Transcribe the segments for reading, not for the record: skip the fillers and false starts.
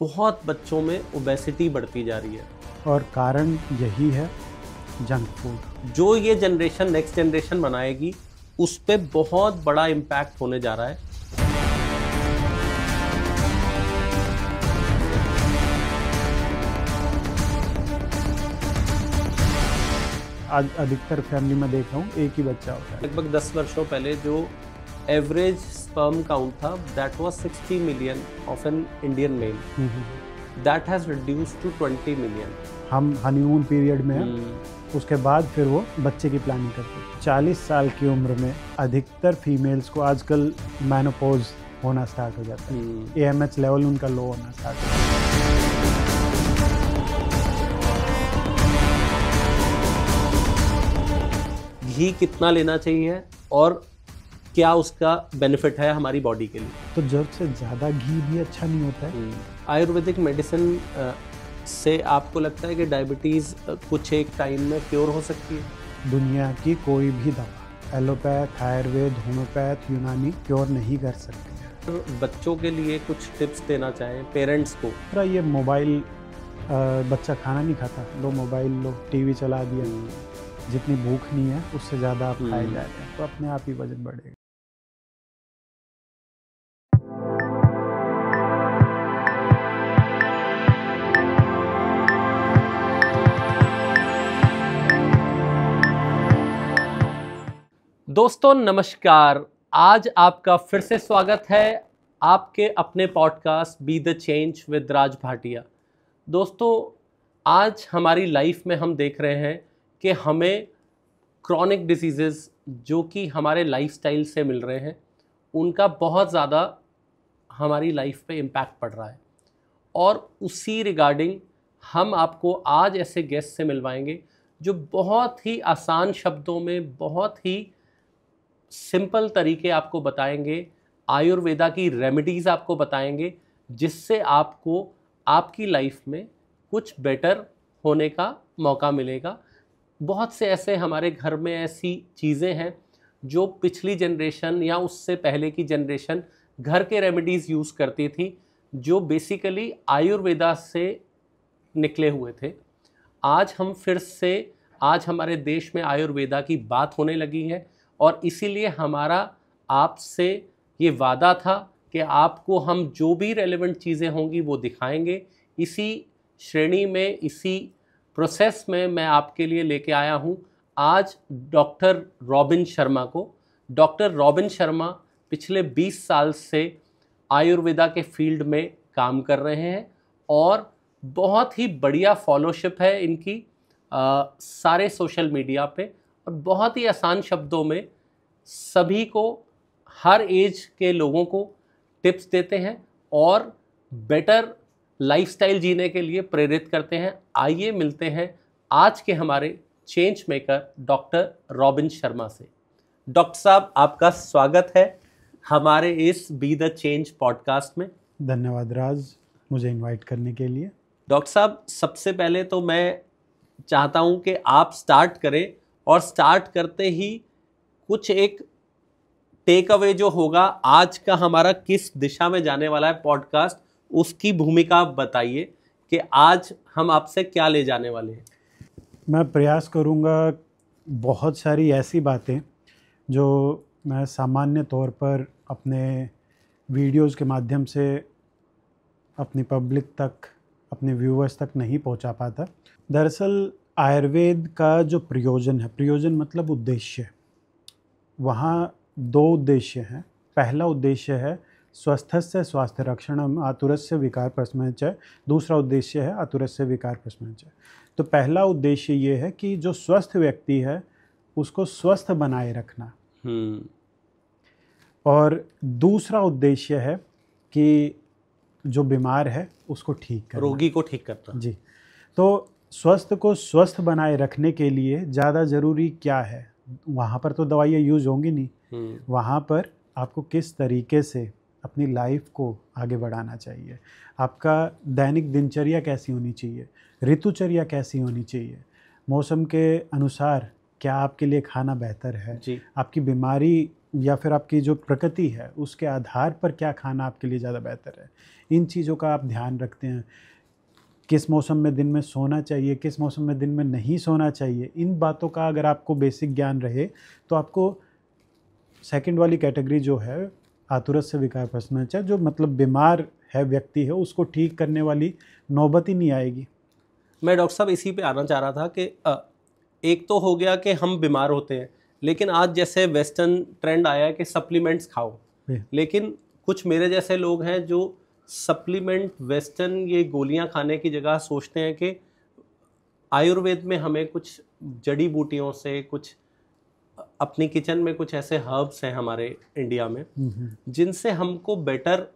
बहुत बच्चों में ओबेसिटी बढ़ती जा रही है। और कारण यही है जंक फूड। जो ये जनरेशन नेक्स्ट जनरेशन बनाएगी उस पे बहुत बड़ा इम्पैक्ट होने जा रहा है। आज अधिकतर फैमिली में देख रहा हूँ एक ही बच्चा होता है। लगभग 10 वर्षों पहले जो एवरेज स्पर्म काउंट था that was 60 million of an Indian male, that has reduced to 20 million. हम हनीमून पीरियड में हैं, उसके बाद फिर वो बच्चे की प्लानिंग करते हैं। 40 साल की उम्र में अधिकतर फीमेल्स को आजकल मेनोपॉज होना स्टार्ट हो जाता है। AMH लेवल उनका लो होना स्टार्ट हो जाता है। घी कितना लेना चाहिए और क्या उसका बेनिफिट है हमारी बॉडी के लिए? तो जरूरत से ज़्यादा घी भी अच्छा नहीं होता है। आयुर्वेदिक मेडिसिन से आपको लगता है कि डायबिटीज़ कुछ एक टाइम में क्योर हो सकती है? दुनिया की कोई भी दवा एलोपैथ, आयुर्वेद, होम्योपैथ, यूनानी क्योर नहीं कर सकती है। बच्चों के लिए कुछ टिप्स देना चाहें पेरेंट्स को? पूरा ये मोबाइल, बच्चा खाना नहीं खाता, लो मोबाइल लो, टीवी चला दिया, जितनी भूख नहीं है उससे ज़्यादा आप खाए जा रहे हैं तो अपने आप ही वजन बढ़ेगा। दोस्तों नमस्कार, आज आपका फिर से स्वागत है आपके अपने podcast be the change with Raj Bhatia. दोस्तों आज हमारी लाइफ में हम देख रहे हैं कि हमें क्रॉनिक डिसीज़ेज़ जो कि हमारे लाइफस्टाइल से मिल रहे हैं उनका बहुत ज़्यादा हमारी लाइफ पे इम्पैक्ट पड़ रहा है, और उसी रिगार्डिंग हम आपको आज ऐसे गेस्ट से मिलवाएंगे जो बहुत ही आसान शब्दों में बहुत ही सिंपल तरीके आपको बताएंगे, आयुर्वेदा की रेमेडीज़ आपको बताएंगे जिससे आपको आपकी लाइफ में कुछ बेटर होने का मौका मिलेगा। बहुत से ऐसे हमारे घर में ऐसी चीज़ें हैं जो पिछली जनरेशन या उससे पहले की जनरेशन घर के रेमेडीज़ यूज़ करती थी, जो बेसिकली आयुर्वेदा से निकले हुए थे। आज हम फिर से आज हमारे देश में आयुर्वेदा की बात होने लगी है, और इसीलिए हमारा आपसे ये वादा था कि आपको हम जो भी रेलेवेंट चीज़ें होंगी वो दिखाएंगे। इसी श्रेणी में, इसी प्रोसेस में मैं आपके लिए लेके आया हूँ आज डॉक्टर रॉबिन शर्मा को। डॉक्टर रॉबिन शर्मा पिछले 20 साल से आयुर्वेदा के फील्ड में काम कर रहे हैं और बहुत ही बढ़िया फॉलोशिप है इनकी सारे सोशल मीडिया पे, और बहुत ही आसान शब्दों में सभी को, हर एज के लोगों को टिप्स देते हैं और बेटर लाइफस्टाइल जीने के लिए प्रेरित करते हैं। आइए मिलते हैं आज के हमारे change maker doctor robin Sharma से। डॉक्टर साहब आपका स्वागत है हमारे इस बी द चेंज पॉडकास्ट में। धन्यवाद राज, मुझे इनवाइट करने के लिए। डॉक्टर साहब सबसे पहले तो मैं चाहता हूं कि आप स्टार्ट करें, और स्टार्ट करते ही कुछ एक टेक अवे जो होगा आज का हमारा किस दिशा में जाने वाला है पॉडकास्ट, उसकी भूमिका आप बताइए कि आज हम आपसे क्या ले जाने वाले हैं। मैं प्रयास करूंगा बहुत सारी ऐसी बातें जो मैं सामान्य तौर पर अपने वीडियोस के माध्यम से अपनी पब्लिक तक, अपने व्यूअर्स तक नहीं पहुंचा पाता। दरअसल आयुर्वेद का जो प्रयोजन है, प्रयोजन मतलब उद्देश्य, वहाँ 2 उद्देश्य हैं। पहला उद्देश्य है स्वस्थस्य स्वास्थ्य रक्षणम आतुरस्य विकार प्रशमनं च, दूसरा उद्देश्य है आतुरस्य विकार प्रशमनं च। तो पहला उद्देश्य ये है कि जो स्वस्थ व्यक्ति है उसको स्वस्थ बनाए रखना, और दूसरा उद्देश्य है कि जो बीमार है उसको ठीक करना, रोगी को ठीक करना। जी। तो स्वस्थ को स्वस्थ बनाए रखने के लिए ज़्यादा ज़रूरी क्या है? वहाँ पर तो दवाइयाँ यूज़ होंगी नहीं, वहाँ पर आपको किस तरीके से अपनी लाइफ को आगे बढ़ाना चाहिए, आपका दैनिक दिनचर्या कैसी होनी चाहिए, ऋतुचर्या कैसी होनी चाहिए, मौसम के अनुसार क्या आपके लिए खाना बेहतर है, जी। आपकी बीमारी या फिर आपकी जो प्रकृति है उसके आधार पर क्या खाना आपके लिए ज़्यादा बेहतर है, इन चीज़ों का आप ध्यान रखते हैं। किस मौसम में दिन में सोना चाहिए, किस मौसम में दिन में नहीं सोना चाहिए, इन बातों का अगर आपको बेसिक ज्ञान रहे तो आपको सेकंड वाली कैटेगरी जो है आतुरत से विकार प्रश्न, जो मतलब बीमार है व्यक्ति है, उसको ठीक करने वाली नौबत ही नहीं आएगी। मैं डॉक्टर साहब इसी पे आना चाह रहा था कि एक तो हो गया कि हम बीमार होते हैं, लेकिन आज जैसे वेस्टर्न ट्रेंड आया है कि सप्लीमेंट्स खाओ, लेकिन कुछ मेरे जैसे लोग हैं जो सप्लीमेंट वेस्टर्न ये गोलियां खाने की जगह सोचते हैं कि आयुर्वेद में हमें कुछ जड़ी बूटियों से, कुछ अपनी किचन में कुछ ऐसे हर्ब्स हैं हमारे इंडिया में जिनसे हमको बेटर,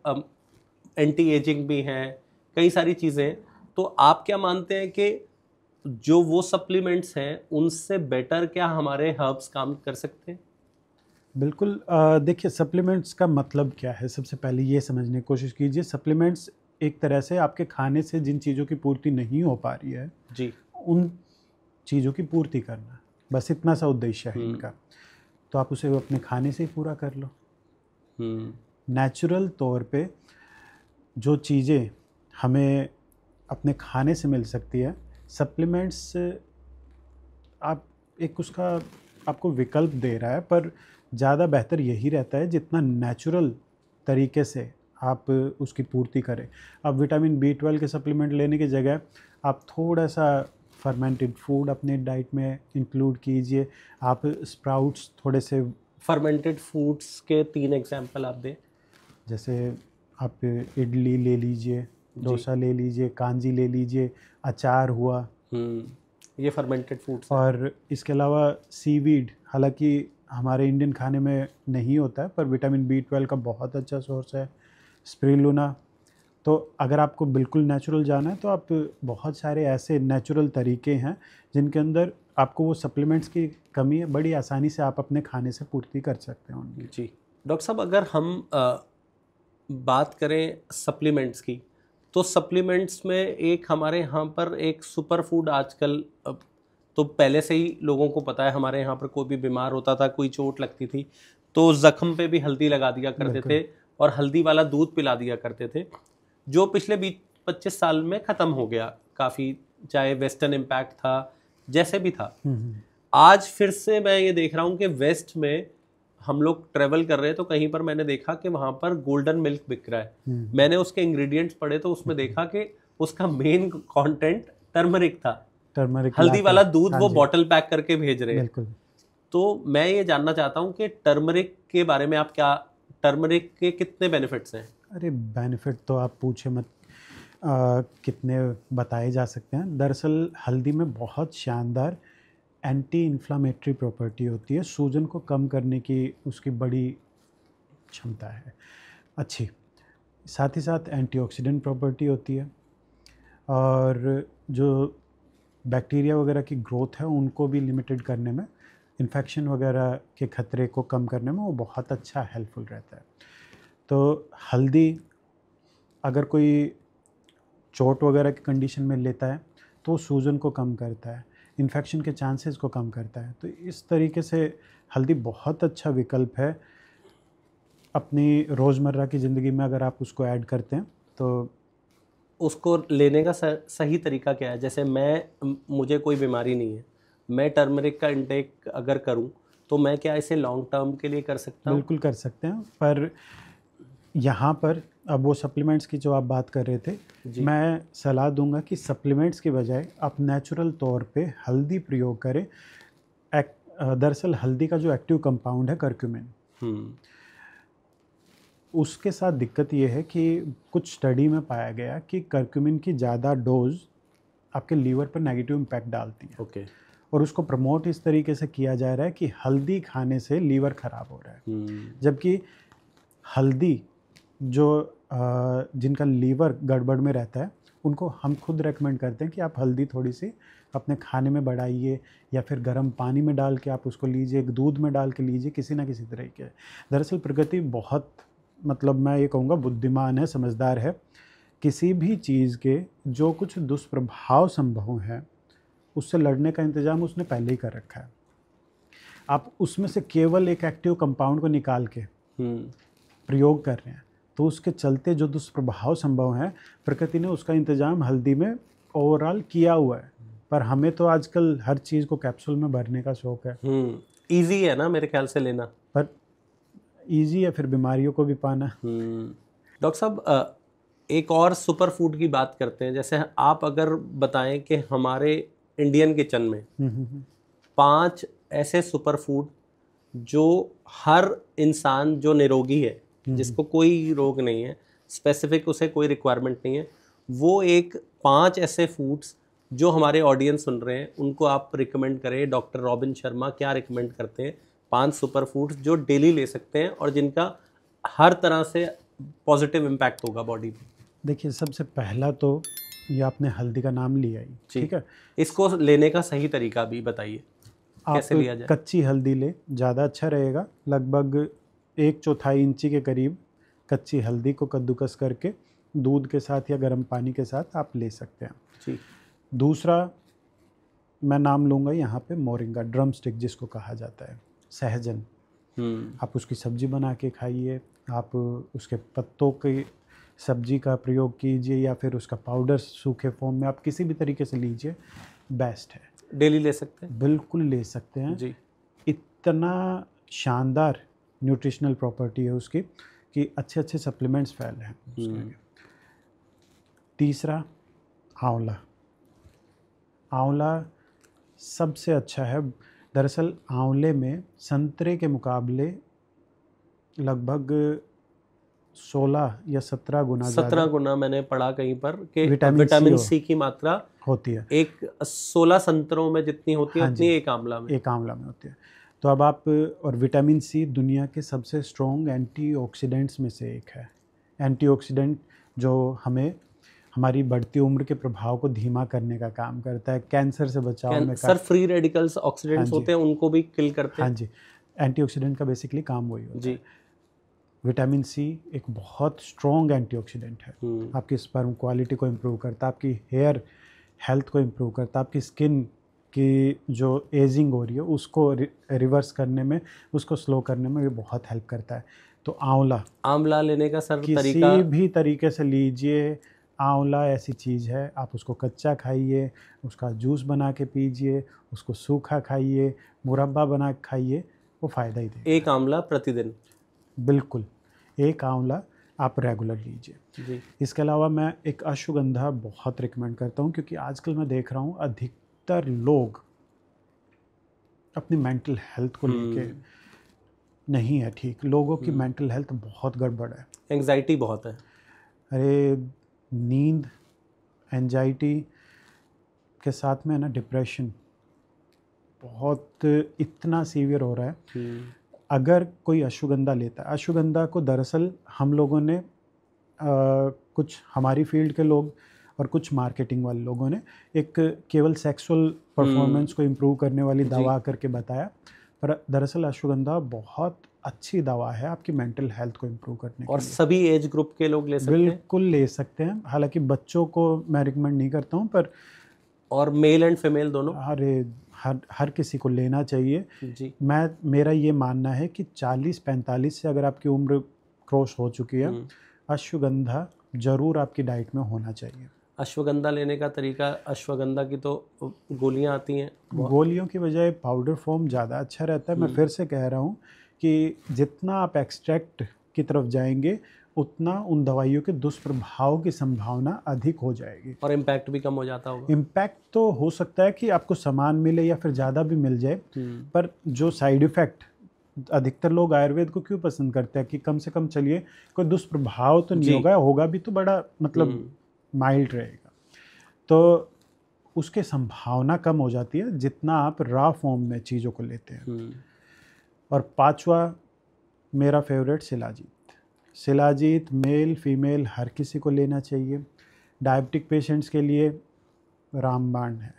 एंटी एजिंग भी हैं, कई सारी चीज़ें हैं। तो आप क्या मानते हैं कि जो वो सप्लीमेंट्स हैं उनसे बेटर क्या हमारे हर्ब्स काम कर सकते हैं? बिल्कुल। देखिए, सप्लीमेंट्स का मतलब क्या है, सबसे पहले ये समझने की कोशिश कीजिए। सप्लीमेंट्स एक तरह से आपके खाने से जिन चीज़ों की पूर्ति नहीं हो पा रही है जी, उन चीज़ों की पूर्ति करना, बस इतना सा उद्देश्य है इनका। तो आप उसे अपने खाने से ही पूरा कर लो। नेचुरल तौर पे जो चीज़ें हमें अपने खाने से मिल सकती है, सप्लीमेंट्स आप एक उसका आपको विकल्प दे रहा है, पर ज़्यादा बेहतर यही रहता है जितना नेचुरल तरीके से आप उसकी पूर्ति करें। अब विटामिन B12 के सप्लीमेंट लेने की जगह आप थोड़ा सा फर्मेंटेड फूड अपने डाइट में इंक्लूड कीजिए। आप स्प्राउट्स थोड़े से, फर्मेंटेड फूड्स के 3 एग्जांपल आप दें। जैसे आप इडली ले लीजिए, डोसा ले लीजिए, कांजी ले लीजिए, अचार हुआ, ये फर्मेंटेड फूड्स हैं। और इसके अलावा सीवीड, हालांकि हमारे इंडियन खाने में नहीं होता है पर विटामिन B12 का बहुत अच्छा सोर्स है। स्पिरुलिना। तो अगर आपको बिल्कुल नेचुरल जाना है तो आप बहुत सारे ऐसे नेचुरल तरीके हैं जिनके अंदर आपको वो सप्लीमेंट्स की कमी है, बड़ी आसानी से आप अपने खाने से पूर्ति कर सकते हैं उनकी। जी डॉक्टर साहब, अगर हम बात करें सप्लीमेंट्स की, तो सप्लीमेंट्स में एक हमारे यहाँ पर एक सुपर फूड आजकल, तो पहले से ही लोगों को पता है, हमारे यहाँ पर कोई भी बीमार होता था, कोई चोट लगती थी तो जख्म पे भी हल्दी लगा दिया करते थे और हल्दी वाला दूध पिला दिया करते थे, जो पिछले 20-25 साल में ख़त्म हो गया काफ़ी, चाहे वेस्टर्न इम्पैक्ट था, जैसे भी था। आज फिर से मैं ये देख रहा हूँ कि वेस्ट में हम लोग ट्रेवल कर रहे हैं तो कहीं पर मैंने देखा कि वहाँ पर गोल्डन मिल्क बिक रहा है। मैंने उसके इंग्रेडिएंट्स पढ़े तो उसमें देखा कि उसका मेन कंटेंट टर्मरिक था। टर्मरिक हल्दी वाला दूध वो बॉटल पैक करके भेज रहे हैं। बिल्कुल। तो मैं ये जानना चाहता हूँ कि टर्मरिक के बारे में आप क्या, टर्मरिक के कितने बेनिफिट्स हैं? अरे बेनिफिट तो आप पूछे मत, कितने बताए जा सकते हैं। दरअसल हल्दी में बहुत शानदार एंटी इन्फ्लामेटरी प्रॉपर्टी होती है, सूजन को कम करने की उसकी बड़ी क्षमता है अच्छी। साथ ही साथ एंटीऑक्सीडेंट प्रॉपर्टी होती है और जो बैक्टीरिया वगैरह की ग्रोथ है उनको भी लिमिटेड करने में, इन्फेक्शन वगैरह के ख़तरे को कम करने में वो बहुत अच्छा हेल्पफुल रहता है। तो हल्दी अगर कोई चोट वगैरह की कंडीशन में लेता है तो सूजन को कम करता है, इन्फेक्शन के चांसेस को कम करता है। तो इस तरीके से हल्दी बहुत अच्छा विकल्प है अपनी रोज़मर्रा की ज़िंदगी में। अगर आप उसको ऐड करते हैं तो उसको लेने का सही तरीका क्या है? जैसे मुझे कोई बीमारी नहीं है, मैं टर्मरिक का इंटेक अगर करूं तो मैं क्या इसे लॉन्ग टर्म के लिए कर सकता हूं? बिल्कुल कर सकते हैं, पर यहाँ पर अब वो सप्लीमेंट्स की जो आप बात कर रहे थे, मैं सलाह दूंगा कि सप्लीमेंट्स के बजाय आप नेचुरल तौर पे हल्दी प्रयोग करें। दरअसल हल्दी का जो एक्टिव कंपाउंड है करक्यूमिन, उसके साथ दिक्कत ये है कि कुछ स्टडी में पाया गया कि करक्यूमिन की ज़्यादा डोज आपके लीवर पर नेगेटिव इम्पैक्ट डालती है। ओके। और उसको प्रमोट इस तरीके से किया जा रहा है कि हल्दी खाने से लीवर ख़राब हो रहा है, जबकि हल्दी जो जिनका लीवर गड़बड़ में रहता है उनको हम खुद रेकमेंड करते हैं कि आप हल्दी थोड़ी सी अपने खाने में बढ़ाइए, या फिर गर्म पानी में डाल के आप उसको लीजिए, दूध में डाल के लीजिए, किसी ना किसी तरीके। दरअसल प्रकृति बहुत, मतलब मैं ये कहूँगा बुद्धिमान है, समझदार है। किसी भी चीज़ के जो कुछ दुष्प्रभाव संभव हैं उससे लड़ने का इंतज़ाम उसने पहले ही कर रखा है। आप उसमें से केवल एक एक्टिव कंपाउंड को निकाल के प्रयोग कर रहे हैं, तो उसके चलते जो दुष्प्रभाव संभव हैं, प्रकृति ने उसका इंतजाम हल्दी में ओवरऑल किया हुआ है। पर हमें तो आजकल हर चीज़ को कैप्सूल में भरने का शौक है। इजी है ना मेरे ख्याल से लेना, पर इजी है फिर बीमारियों को भी पाना। डॉक्टर साहब, एक और सुपर फूड की बात करते हैं। जैसे आप अगर बताएं कि हमारे इंडियन किचन में 5 ऐसे सुपर फूड जो हर इंसान जो निरोगी है, जिसको कोई रोग नहीं है, स्पेसिफिक उसे कोई रिक्वायरमेंट नहीं है, वो एक 5 ऐसे फूड्स जो हमारे ऑडियंस सुन रहे हैं उनको आप रिकमेंड करें। डॉक्टर रॉबिन शर्मा क्या रिकमेंड करते हैं 5 सुपर फूड्स जो डेली ले सकते हैं और जिनका हर तरह से पॉजिटिव इम्पैक्ट होगा बॉडी पे? देखिए, सबसे पहला तो ये आपने हल्दी का नाम लिया ही, ठीक है। इसको लेने का सही तरीका भी बताइए, कैसे लिया जाए? कच्ची हल्दी ले, ज़्यादा अच्छा रहेगा। लगभग 1/4 इंची के करीब कच्ची हल्दी को कद्दूकस करके दूध के साथ या गर्म पानी के साथ आप ले सकते हैं जी। दूसरा मैं नाम लूँगा यहाँ पे मोरिंगा, ड्रम स्टिक जिसको कहा जाता है, सहजन। आप उसकी सब्जी बना के खाइए, आप उसके पत्तों की सब्जी का प्रयोग कीजिए या फिर उसका पाउडर सूखे फॉर्म में आप किसी भी तरीके से लीजिए, बेस्ट है। डेली ले सकते हैं? बिल्कुल ले सकते हैं जी। इतना शानदार न्यूट्रिशनल प्रॉपर्टी है उसकी कि अच्छे अच्छे सप्लीमेंट्स फैले हैं उसके। तीसरा, आंवला। आंवला सबसे अच्छा है। दरअसल आंवले में संतरे के मुकाबले लगभग 16 या 17 गुना 17 गुना मैंने पढ़ा कहीं पर कि विटामिन सी की मात्रा होती है। एक 16 संतरों में जितनी होती है उतनी एक आंवला में होती है। तो अब आप, और विटामिन सी दुनिया के सबसे स्ट्रॉन्ग एंटीऑक्सीडेंट्स में से एक है। एंटीऑक्सीडेंट जो हमें हमारी बढ़ती उम्र के प्रभाव को धीमा करने का काम करता है, कैंसर से बचाव में। सर, फ्री रेडिकल्स ऑक्सीडेंट्स होते हैं, उनको भी किल करते हैं। हाँ जी, एंटीऑक्सीडेंट का बेसिकली काम वही होता है। विटामिन सी एक बहुत स्ट्रॉन्ग एंटीऑक्सीडेंट है। आपकी स्पर्म क्वालिटी को इम्प्रूव करता है, आपकी हेयर हेल्थ को इम्प्रूव करता है, आपकी स्किन की जो एजिंग हो रही है उसको रिवर्स करने में, उसको स्लो करने में ये बहुत हेल्प करता है। तो आंवला लेने का सर तरीका किसी भी तरीके से लीजिए। आंवला ऐसी चीज़ है, आप उसको कच्चा खाइए, उसका जूस बना के पीजिए, उसको सूखा खाइए, मुरब्बा बना के खाइए, वो फ़ायदा ही देगा। एक आंवला प्रतिदिन? बिल्कुल, एक आंवला आप रेगुलर लीजिए जी। इसके अलावा मैं एक अश्वगंधा बहुत रिकमेंड करता हूँ, क्योंकि आजकल मैं देख रहा हूँ अधिकतर लोग अपनी मेंटल हेल्थ को लेके नहीं है ठीक। लोगों की मेंटल हेल्थ बहुत गड़बड़ है, एंग्जाइटी बहुत है। अरे नींद, एंजाइटी के साथ में ना डिप्रेशन बहुत इतना सीवियर हो रहा है। अगर कोई अश्वगंधा लेता है, अश्वगंधा को दरअसल हम लोगों ने कुछ हमारी फील्ड के लोग और कुछ मार्केटिंग वाले लोगों ने एक केवल सेक्सुअल परफॉर्मेंस को इम्प्रूव करने वाली दवा करके बताया, पर दरअसल अश्वगंधा बहुत अच्छी दवा है आपकी मेंटल हेल्थ को इम्प्रूव करने के लिए। और सभी एज ग्रुप के लोग ले सकते हैं? बिल्कुल ले सकते हैं। हालांकि बच्चों को मैं रिकमेंड नहीं करता हूँ, पर और मेल एंड फीमेल दोनों? हर किसी को लेना चाहिए जी। मेरा ये मानना है कि 40-45 से अगर आपकी उम्र क्रॉस हो चुकी है, अश्वगंधा जरूर आपकी डाइट में होना चाहिए। अश्वगंधा लेने का तरीका? अश्वगंधा की तो गोलियां आती हैं, गोलियों की बजाय पाउडर फॉर्म ज़्यादा अच्छा रहता है। मैं फिर से कह रहा हूँ कि जितना आप एक्सट्रैक्ट की तरफ जाएंगे उतना उन दवाइयों के दुष्प्रभाव की संभावना अधिक हो जाएगी और इम्पैक्ट भी कम हो जाता होगा। इम्पैक्ट तो हो सकता है कि आपको सामान मिले या फिर ज़्यादा भी मिल जाए, पर जो साइड इफ़ेक्ट, अधिकतर लोग आयुर्वेद को क्यों पसंद करते हैं कि कम से कम चलिए कोई दुष्प्रभाव तो नहीं होगा भी तो बड़ा मतलब माइल्ड रहेगा, तो उसके संभावना कम हो जाती है जितना आप रॉ फॉर्म में चीज़ों को लेते हैं। और 5वां मेरा फेवरेट शिलाजीत मेल फीमेल हर किसी को लेना चाहिए। डायबिटिक पेशेंट्स के लिए रामबाण है।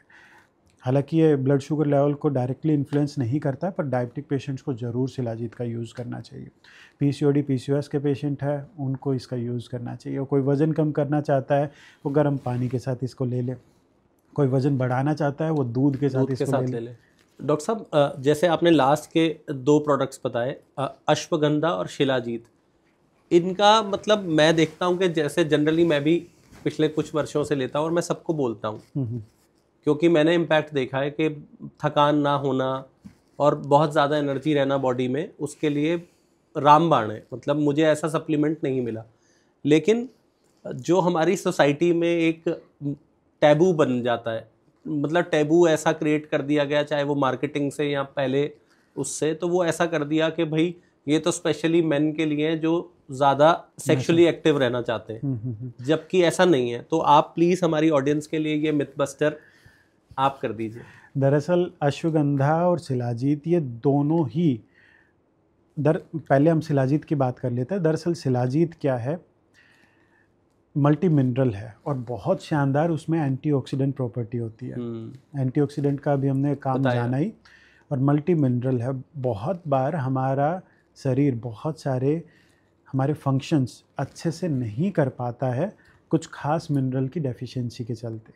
हालांकि ये ब्लड शुगर लेवल को डायरेक्टली इन्फ्लुएंस नहीं करता है, पर डायबिटिक पेशेंट्स को ज़रूर शिलाजीत का यूज़ करना चाहिए। पीसीओडी पीसीओएस के पेशेंट है उनको इसका यूज़ करना चाहिए। और कोई वज़न कम करना चाहता है वो गर्म पानी के साथ इसको ले ले, कोई वज़न बढ़ाना चाहता है वो दूध के साथ इसको ले ले। डॉक्टर साहब, जैसे आपने लास्ट के 2 प्रोडक्ट्स बताए, अश्वगंधा और शिलाजीत, इनका मतलब मैं देखता हूँ कि जैसे जनरली मैं भी पिछले कुछ वर्षों से लेता हूँ और मैं सबको बोलता हूँ, क्योंकि मैंने इम्पैक्ट देखा है कि थकान ना होना और बहुत ज़्यादा एनर्जी रहना बॉडी में, उसके लिए रामबाण है। मतलब मुझे ऐसा सप्लीमेंट नहीं मिला, लेकिन जो हमारी सोसाइटी में एक टैबू बन जाता है, मतलब टैबू ऐसा क्रिएट कर दिया गया, चाहे वो मार्केटिंग से या पहले उससे, तो वो ऐसा कर दिया कि भाई ये तो स्पेशली मेन के लिए हैं जो ज़्यादा सेक्सुअली एक्टिव रहना चाहते हैं, जबकि ऐसा नहीं है। तो आप प्लीज़ हमारी ऑडियंस के लिए ये मिथ बस्टर आप कर दीजिए। दरअसल अश्वगंधा और शिलाजीत ये दोनों ही पहले हम शिलाजीत की बात कर लेते हैं। दरअसल शिलाजीत क्या है, मल्टी मिनरल है और बहुत शानदार उसमें एंटीऑक्सीडेंट प्रॉपर्टी होती है। एंटीऑक्सीडेंट का भी हमने काम जाना ही, और मल्टी मिनरल है। बहुत बार हमारा शरीर बहुत सारे हमारे फंक्शंस अच्छे से नहीं कर पाता है कुछ खास मिनरल की डेफिशिएंसी के चलते,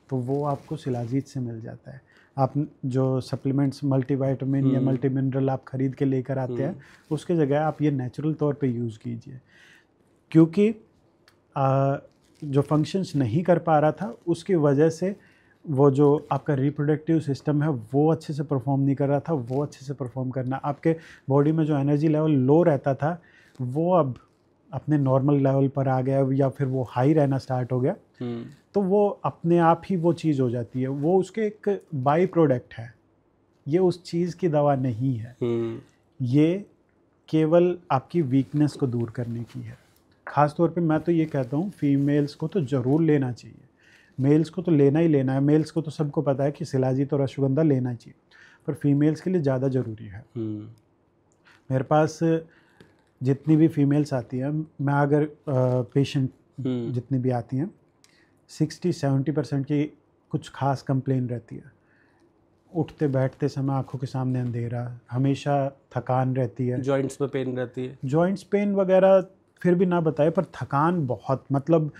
तो वो आपको शिलाजीत से मिल जाता है। आप जो सप्लीमेंट्स मल्टीविटामिन या मल्टी मिनरल आप खरीद के लेकर आते हैं, उसके जगह आप ये नेचुरल तौर पे यूज़ कीजिए, क्योंकि जो फंक्शंस नहीं कर पा रहा था उसकी वजह से वो जो आपका रिप्रोडक्टिव सिस्टम है वो अच्छे से परफॉर्म नहीं कर रहा था, वो अच्छे से परफॉर्म करना, आपके बॉडी में जो एनर्जी लेवल लो रहता था वो अब अपने नॉर्मल लेवल पर आ गया या फिर वो हाई रहना स्टार्ट हो गया। तो वो अपने आप ही वो चीज़ हो जाती है, वो उसके एक बाई प्रोडक्ट है, ये उस चीज़ की दवा नहीं है। ये केवल आपकी वीकनेस को दूर करने की है। ख़ास तौर पे मैं तो ये कहता हूँ फीमेल्स को तो ज़रूर लेना चाहिए, मेल्स को तो लेना ही लेना है। मेल्स को तो सबको पता है कि शिलाजीत और अश्वगंधा लेना चाहिए, पर फीमेल्स के लिए ज़्यादा ज़रूरी है। मेरे पास जितनी भी फीमेल्स आती हैं, मैं अगर पेशेंट जितनी भी आती हैं 60-70% की कुछ खास कंप्लेन रहती है। उठते बैठते समय आंखों के सामने अंधेरा, हमेशा थकान रहती है, जॉइंट्स में पेन रहती है, जॉइंट्स पेन वगैरह फिर भी ना बताए, पर थकान बहुत, मतलब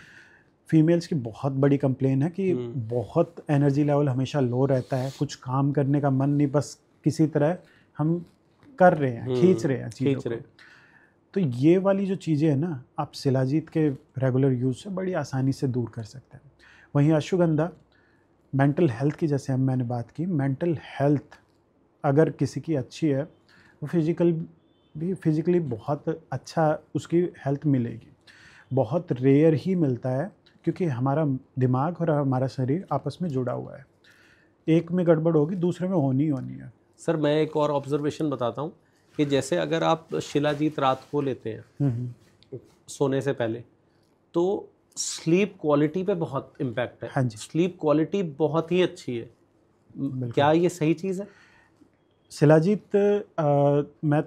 फीमेल्स की बहुत बड़ी कंप्लेन है कि बहुत एनर्जी लेवल हमेशा लो रहता है, कुछ काम करने का मन नहीं, बस किसी तरह हम कर रहे हैं, खींच रहे हैं चीज़ों को। तो ये वाली जो चीज़ें हैं ना, आप शिलाजीत के रेगुलर यूज़ से बड़ी आसानी से दूर कर सकते हैं। वहीं अश्वगंधा मेंटल हेल्थ की, जैसे मैंने बात की, मेंटल हेल्थ अगर किसी की अच्छी है वो फिज़िकली बहुत अच्छा उसकी हेल्थ मिलेगी। बहुत रेयर ही मिलता है, क्योंकि हमारा दिमाग और हमारा शरीर आपस में जुड़ा हुआ है, एक में गड़बड़ होगी दूसरे में होनी ही होनी है। सर मैं एक और ऑब्जर्वेशन बताता हूँ कि जैसे अगर आप शिलाजीत रात को लेते हैं सोने से पहले, तो स्लीप क्वालिटी पे बहुत इम्पैक्ट है। हाँ जी, स्लीप क्वालिटी बहुत ही अच्छी है। क्या ये सही चीज़ है? शिलाजीत मैं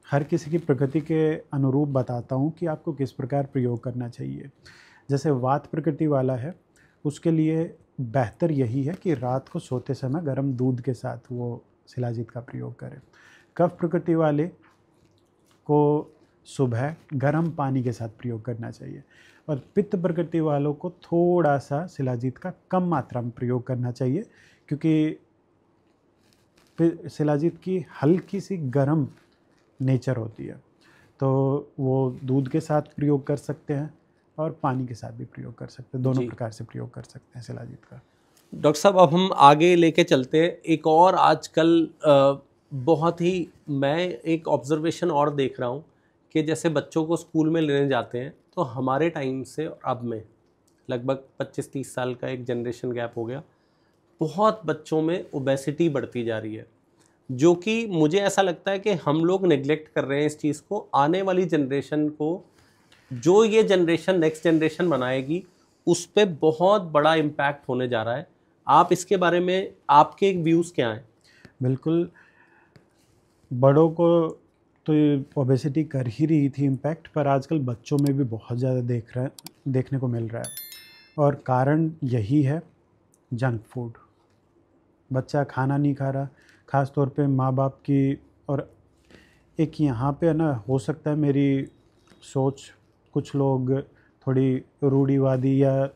हर किसी की प्रकृति के अनुरूप बताता हूँ कि आपको किस प्रकार प्रयोग करना चाहिए। जैसे वात प्रकृति वाला है, उसके लिए बेहतर यही है कि रात को सोते समय गर्म दूध के साथ वो शिलाजीत का प्रयोग करें। कफ प्रकृति वाले को सुबह गर्म पानी के साथ प्रयोग करना चाहिए, और पित्त प्रकृति वालों को थोड़ा सा शिलाजीत का कम मात्रा में प्रयोग करना चाहिए, क्योंकि शिलाजीत की हल्की सी गर्म नेचर होती है। तो वो दूध के साथ प्रयोग कर सकते हैं और पानी के साथ भी प्रयोग कर सकते हैं, दोनों प्रकार से प्रयोग कर सकते हैं शिलाजीत का। डॉक्टर साहब अब हम आगे लेके चलते हैं। एक और आजकल बहुत ही मैं एक ऑब्जर्वेशन और देख रहा हूँ कि जैसे बच्चों को स्कूल में लेने जाते हैं, तो हमारे टाइम से अब में लगभग 25-30 साल का एक जनरेशन गैप हो गया, बहुत बच्चों में ओबेसिटी बढ़ती जा रही है, जो कि मुझे ऐसा लगता है कि हम लोग नेग्लेक्ट कर रहे हैं इस चीज़ को। आने वाली जनरेशन को, जो ये जनरेशन नेक्स्ट जनरेशन बनाएगी, उस पर बहुत बड़ा इम्पैक्ट होने जा रहा है। आप इसके बारे में आपके व्यूज़ क्या हैं? बिल्कुल, बड़ों को तो ओबेसिटी कर ही रही थी इम्पैक्ट, पर आजकल बच्चों में भी बहुत ज़्यादा देखने को मिल रहा है, और कारण यही है जंक फूड। बच्चा खाना नहीं खा रहा, ख़ास तौर पे माँ बाप की, और एक यहाँ पे है ना, हो सकता है मेरी सोच कुछ लोग थोड़ी रूढ़िवादी या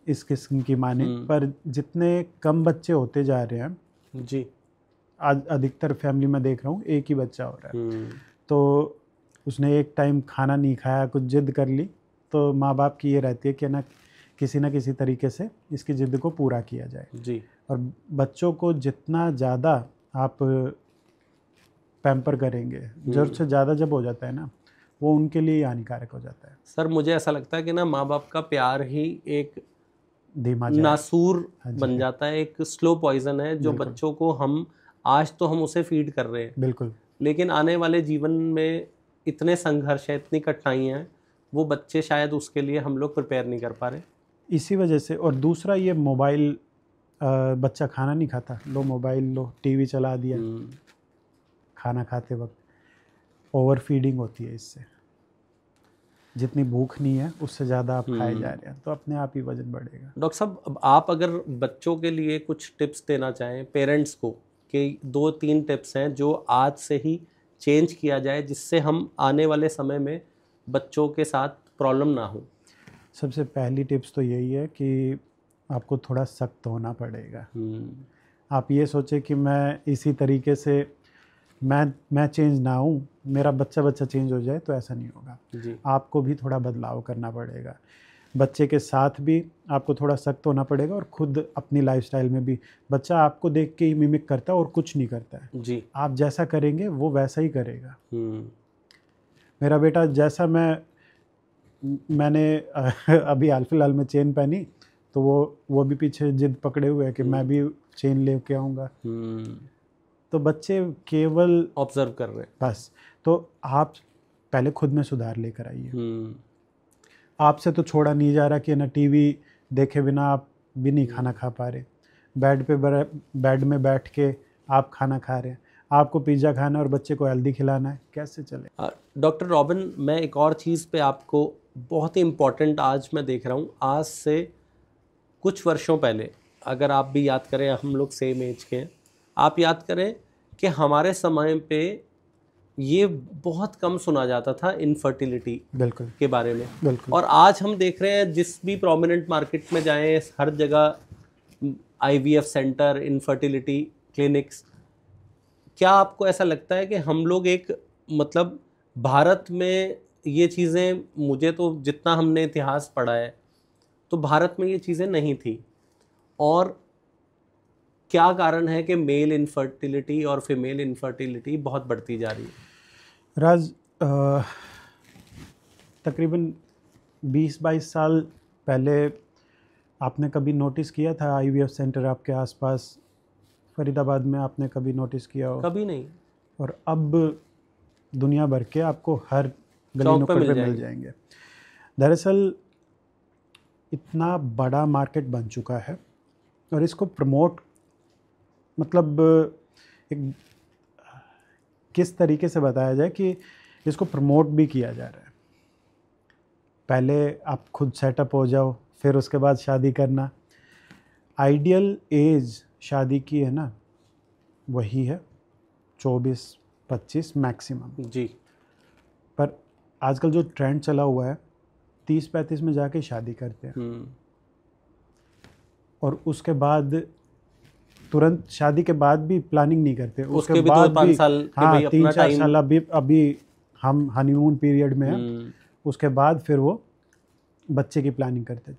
इस किस्म की माने, पर जितने कम बच्चे होते जा रहे हैं जी, आज अधिकतर फैमिली में देख रहा हूँ एक ही बच्चा हो रहा है, तो उसने एक टाइम खाना नहीं खाया, कुछ जिद कर ली, तो माँ बाप की ये रहती है कि ना किसी तरीके से इसकी जिद को पूरा किया जाए जी। और बच्चों को जितना ज़्यादा आप पैम्पर करेंगे, ज़रूरत से ज़्यादा जब हो जाता है ना, वो उनके लिए हानिकारक हो जाता है। सर मुझे ऐसा लगता है कि ना माँ बाप का प्यार ही एक धीमा नासूर हाँ जी, बन जाता है, एक स्लो पॉइजन है जो बिल्कुल। बच्चों को हम आज तो हम उसे फीड कर रहे हैं, बिल्कुल। लेकिन आने वाले जीवन में इतने संघर्ष है, इतनी कठिनाइयाँ हैं, वो बच्चे शायद उसके लिए हम लोग प्रिपेयर नहीं कर पा रहे। इसी वजह से। और दूसरा ये मोबाइल, बच्चा खाना नहीं खाता, लो मोबाइल लो, टीवी चला दिया खाना खाते वक्त, ओवर फीडिंग होती है इससे। जितनी भूख नहीं है उससे ज़्यादा आप खाए जा रहे हैं, तो अपने आप ही वजन बढ़ेगा। डॉक्टर साहब, अब आप अगर बच्चों के लिए कुछ टिप्स देना चाहें पेरेंट्स को, कि 2-3 टिप्स हैं जो आज से ही चेंज किया जाए जिससे हम आने वाले समय में बच्चों के साथ प्रॉब्लम ना हो। सबसे पहली टिप्स तो यही है कि आपको थोड़ा सख्त होना पड़ेगा। आप ये सोचें कि मैं इसी तरीके से मैं चेंज ना हूँ, मेरा बच्चा चेंज हो जाए, तो ऐसा नहीं होगा जी। आपको भी थोड़ा बदलाव करना पड़ेगा। बच्चे के साथ भी आपको थोड़ा सख्त होना पड़ेगा और खुद अपनी लाइफस्टाइल में भी। बच्चा आपको देख के ही मिमिक करता है और कुछ नहीं करता है जी। आप जैसा करेंगे वो वैसा ही करेगा। मेरा बेटा जैसा मैंने अभी हाल फिलहाल में चेन पहनी, तो वो भी पीछे जिद पकड़े हुए है कि मैं भी चेन लेके आऊँगा। तो बच्चे केवल ऑब्जर्व कर रहे हैं बस। तो आप पहले खुद में सुधार लेकर आइए। आपसे तो छोड़ा नहीं जा रहा कि ना टीवी देखे बिना आप भी नहीं खाना खा पा रहे, बेड में बैठ के आप खाना खा रहे हैं, आपको पिज़्ज़ा खाना है और बच्चे को हेल्दी खिलाना है, कैसे चले? डॉक्टर रॉबिन, मैं एक और चीज़ पे आपको बहुत ही इम्पोर्टेंट आज मैं देख रहा हूँ, आज से कुछ वर्षों पहले अगर आप भी याद करें, हम लोग सेम एज के हैं, आप याद करें कि हमारे समय पे ये बहुत कम सुना जाता था इनफर्टिलिटी बिल्कुल के बारे में। बिल्कुल। और आज हम देख रहे हैं जिस भी प्रोमिनेंट मार्केट में जाएं, हर जगह IVF सेंटर, इनफर्टिलिटी क्लिनिक्स। क्या आपको ऐसा लगता है कि हम लोग एक मतलब भारत में ये चीज़ें, मुझे तो जितना हमने इतिहास पढ़ा है तो भारत में ये चीज़ें नहीं थी, और क्या कारण है कि मेल इनफर्टिलिटी और फीमेल इनफर्टिलिटी बहुत बढ़ती जा रही है? राज, तकरीबन 20-22 साल पहले आपने कभी नोटिस किया था IVF सेंटर आपके आसपास फरीदाबाद में? आपने कभी नोटिस किया हो? कभी नहीं। और अब दुनिया भर के आपको हर गली नुक्कड़ पे मिल जाएंगे। दरअसल इतना बड़ा मार्केट बन चुका है और इसको प्रमोट, मतलब एक किस तरीके से बताया जाए कि इसको प्रमोट भी किया जा रहा है। पहले आप खुद सेटअप हो जाओ, फिर उसके बाद शादी करना। आइडियल एज शादी की है ना, वही है 24-25 मैक्सिमम जी। पर आजकल जो ट्रेंड चला हुआ है 30-35 में जाके शादी करते हैं, और उसके बाद तुरंत शादी के बाद भी प्लानिंग नहीं करते, उसके भी बाद 2-5 साल हाँ, भाई 3-4 साल अभी हम हनीमून पीरियड में हैं, उसके बाद फिर वो बच्चे की प्लानिंग करते।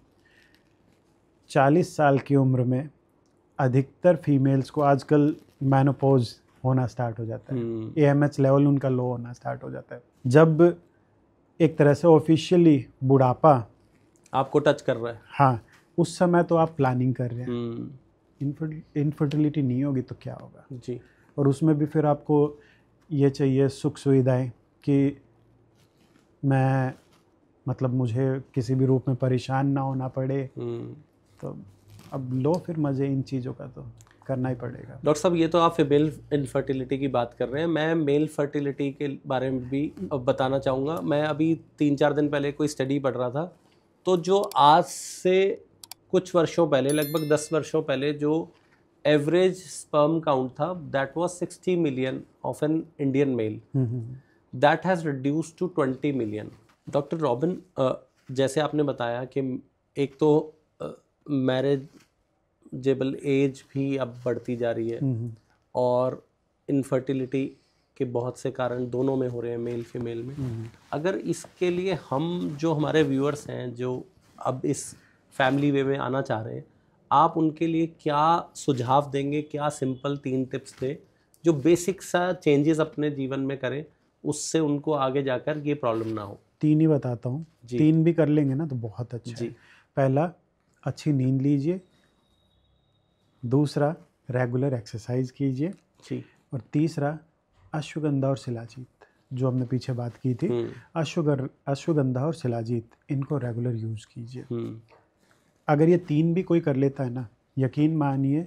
40 साल की उम्र में अधिकतर फीमेल्स को आजकल मेनोपॉज होना स्टार्ट हो जाता है, AMH लेवल उनका लो होना स्टार्ट हो जाता है। जब एक तरह से ऑफिशियली बुढ़ापा आपको टच कर रहा है, हाँ, उस समय तो आप प्लानिंग कर रहे हैं। इनफर्टिलिटी नहीं होगी तो क्या होगा जी। और उसमें भी फिर आपको ये चाहिए सुख सुविधाएं कि मैं मतलब मुझे किसी भी रूप में परेशान ना होना पड़े। तो अब लो फिर मज़े इन चीज़ों का तो करना ही पड़ेगा। डॉक्टर साहब, ये तो आप फीमेल इनफर्टिलिटी की बात कर रहे हैं, मैं मेल फर्टिलिटी के बारे में भी अब बताना चाहूँगा। मैं अभी 3-4 दिन पहले कोई स्टडी पढ़ रहा था, तो जो आज से कुछ वर्षों पहले, लगभग 10 वर्षों पहले, जो एवरेज स्पर्म काउंट था that was 60 million of an Indian male, that has reduced to 20 million. Doctor Robin, जैसे आपने बताया कि एक तो मैरिजेबल एज भी अब बढ़ती जा रही है, और इनफर्टिलिटी के बहुत से कारण दोनों में हो रहे हैं, मेल फीमेल में। अगर इसके लिए हम जो हमारे व्यूअर्स हैं जो अब इस फैमिली वे में आना चाह रहे हैं, आप उनके लिए क्या सुझाव देंगे, क्या सिंपल 3 टिप्स दे जो बेसिक सा चेंजेस अपने जीवन में करें, उससे उनको आगे जाकर ये प्रॉब्लम ना हो? 3 ही बताता हूँ, 3 भी कर लेंगे ना तो बहुत अच्छा जी। है। पहला, अच्छी नींद लीजिए। दूसरा, रेगुलर एक्सरसाइज कीजिए। जी। और तीसरा, अश्वगंधा और शिलाजीत, जो हमने पीछे बात की थी, अश्वगंधा और शिलाजीत, इनको रेगुलर यूज़ कीजिए। अगर ये 3 भी कोई कर लेता है ना, यकीन मानिए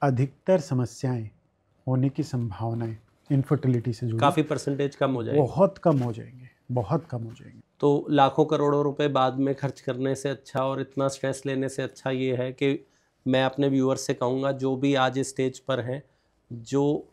अधिकतर समस्याएं होने की संभावनाएं इनफर्टिलिटी से जुड़ी काफ़ी परसेंटेज कम हो जाएगी। बहुत कम हो जाएंगे, बहुत कम हो जाएंगे। तो लाखों करोड़ों रुपए बाद में खर्च करने से अच्छा और इतना स्ट्रेस लेने से अच्छा ये है कि मैं अपने व्यूअर्स से कहूँगा, जो भी आज इस स्टेज पर हैं, जो